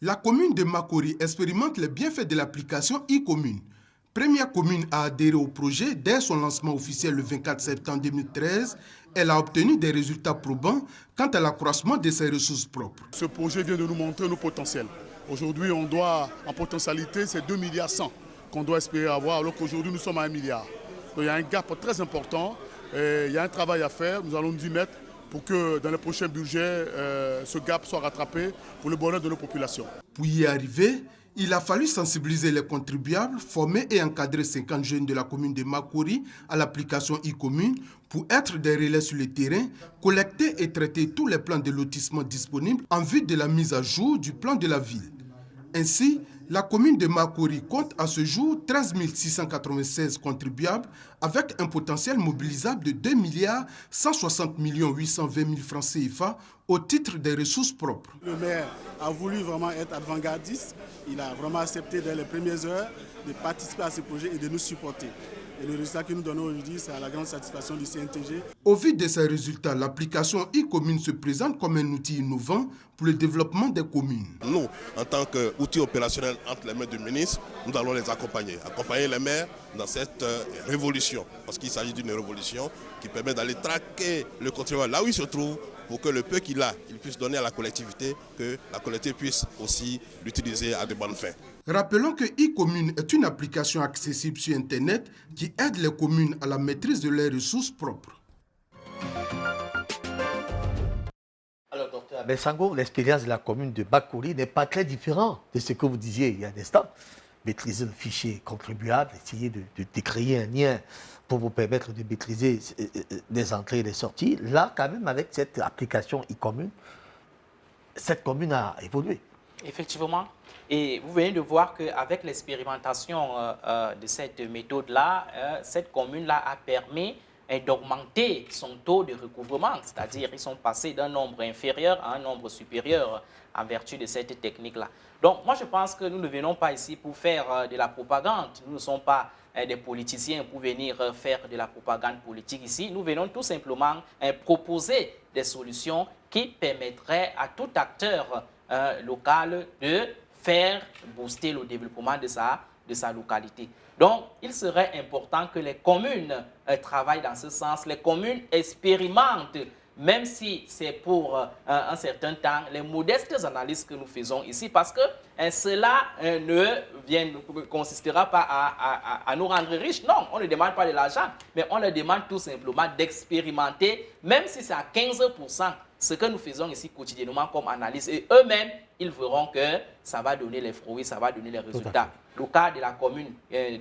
La commune de Makori expérimente les bienfaits de l'application e-commune. Première commune à adhérer au projet dès son lancement officiel le 24 septembre 2013, elle a obtenu des résultats probants quant à l'accroissement de ses ressources propres. Ce projet vient de nous montrer nos potentiels. Aujourd'hui, on doit, en potentialité, c'est 2,1 milliards qu'on doit espérer avoir, alors qu'aujourd'hui, nous sommes à 1 milliard. Donc, il y a un gap très important, il y a un travail à faire, nous allons nous y mettre pour que dans les prochains budgets, ce gap soit rattrapé pour le bonheur de nos populations. Pour y arriver, il a fallu sensibiliser les contribuables, former et encadrer 50 jeunes de la commune de Makori à l'application e-commune pour être des relais sur le terrain, collecter et traiter tous les plans de lotissement disponibles en vue de la mise à jour du plan de la ville. Ainsi, la commune de Makori compte à ce jour 13 696 contribuables avec un potentiel mobilisable de 2 160 820 000 francs CFA au titre des ressources propres. Le maire a voulu vraiment être avant-gardiste. Il a vraiment accepté dès les premières heures de participer à ce projet et de nous supporter. Et le résultat que nous donnons aujourd'hui, c'est à la grande satisfaction du CNTG. Au vu de ces résultats, l'application e-commune se présente comme un outil innovant pour le développement des communes. Nous, en tant qu'outil opérationnel entre les mains du ministre, nous allons les accompagner les maires dans cette révolution. Parce qu'il s'agit d'une révolution qui permet d'aller traquer le contribuable là où il se trouve, pour que le peu qu'il a, il puisse donner à la collectivité, que la collectivité puisse aussi l'utiliser à de bonnes fins. Rappelons que e-commune est une application accessible sur Internet qui aide les communes à la maîtrise de leurs ressources propres. Alors, docteur Abel-Sango, l'expérience de la commune de Makori n'est pas très différente de ce que vous disiez il y a un instant. Maîtriser le fichier contribuable, essayer de créer un lien pour vous permettre de maîtriser les entrées et les sorties. Là, quand même, avec cette application e-commune, cette commune a évolué. Effectivement. Et vous venez de voir qu'avec l'expérimentation de cette méthode-là, cette commune-là a permis d'augmenter son taux de recouvrement. C'est-à-dire qu'ils sont passés d'un nombre inférieur à un nombre supérieur en vertu de cette technique-là. Donc, moi, je pense que nous ne venons pas ici pour faire de la propagande. Nous ne sommes pas des politiciens pour venir faire de la propagande politique ici. Nous venons tout simplement proposer des solutions qui permettraient à tout acteur local de faire booster le développement de sa localité. Donc, il serait important que les communes travaillent dans ce sens. Les communes expérimentent, même si c'est pour un certain temps, les modestes analyses que nous faisons ici, parce que cela ne consistera pas à nous rendre riches. Non, on ne demande pas de l'argent, mais on leur demande tout simplement d'expérimenter, même si c'est à 15%, ce que nous faisons ici quotidiennement comme analyse. Et eux-mêmes, ils verront que ça va donner les fruits, ça va donner les résultats. Le cas de la commune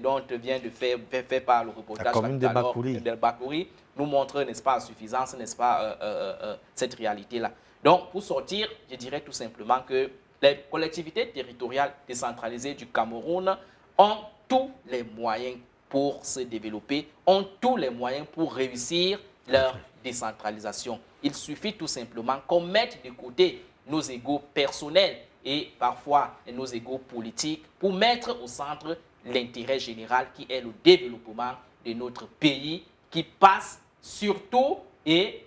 dont vient de faire par le reportage de Bakouri nous montre, n'est-ce pas, à suffisance, n'est-ce pas, cette réalité-là. Donc, pour sortir, je dirais tout simplement que les collectivités territoriales décentralisées du Cameroun ont tous les moyens pour se développer, ont tous les moyens pour réussir leur décentralisation. Il suffit tout simplement qu'on mette de côté nos égos personnels et parfois nos égos politiques pour mettre au centre l'intérêt général qui est le développement de notre pays, qui passe surtout et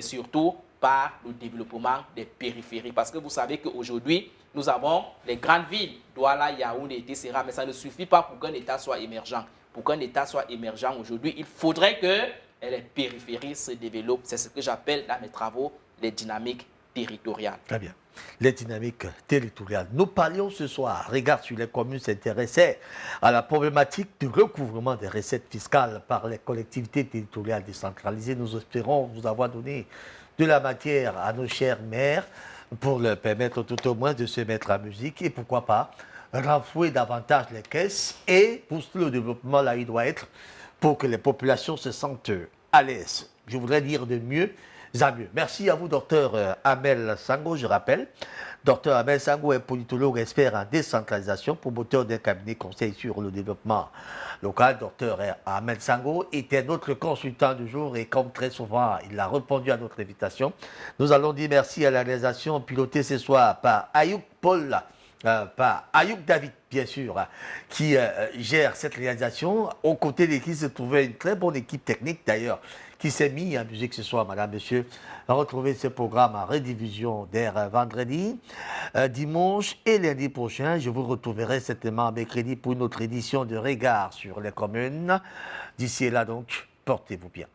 surtout par le développement des périphéries. Parce que vous savez qu'aujourd'hui, nous avons les grandes villes, Douala, Yaoundé, etc. Mais ça ne suffit pas pour qu'un État soit émergent. Pour qu'un État soit émergent aujourd'hui, il faudrait que les périphéries se développent. C'est ce que j'appelle dans mes travaux les dynamiques territoriales. Très bien. Les dynamiques territoriales. Nous parlions ce soir, Regard sur les communes s'intéressait à la problématique du recouvrement des recettes fiscales par les collectivités territoriales décentralisées. Nous espérons vous avoir donné de la matière à nos chers maires pour leur permettre tout au moins de se mettre à musique et pourquoi pas renflouer davantage les caisses et pousser le développement là où il doit être pour que les populations se sentent à l'aise. Je voudrais dire de mieux en mieux. Merci à vous, docteur Amel Sango. Je rappelle, docteur Amel Sango est politologue expert en décentralisation, promoteur d'un cabinet conseil sur le développement local. Docteur Amel Sango était notre consultant du jour et comme très souvent, il a répondu à notre invitation. Nous allons dire merci à la réalisation pilotée ce soir par Ayouk Paul, par Ayouk David, bien sûr, qui gère cette réalisation. Aux côtés de qui se trouvait une très bonne équipe technique d'ailleurs, qui s'est mis en musique ce soir, madame, monsieur. Retrouvez ce programme en rediffusion dès vendredi, dimanche et lundi prochain. Je vous retrouverai certainement mercredi pour une autre édition de Regard sur les communes. D'ici là, donc, portez-vous bien.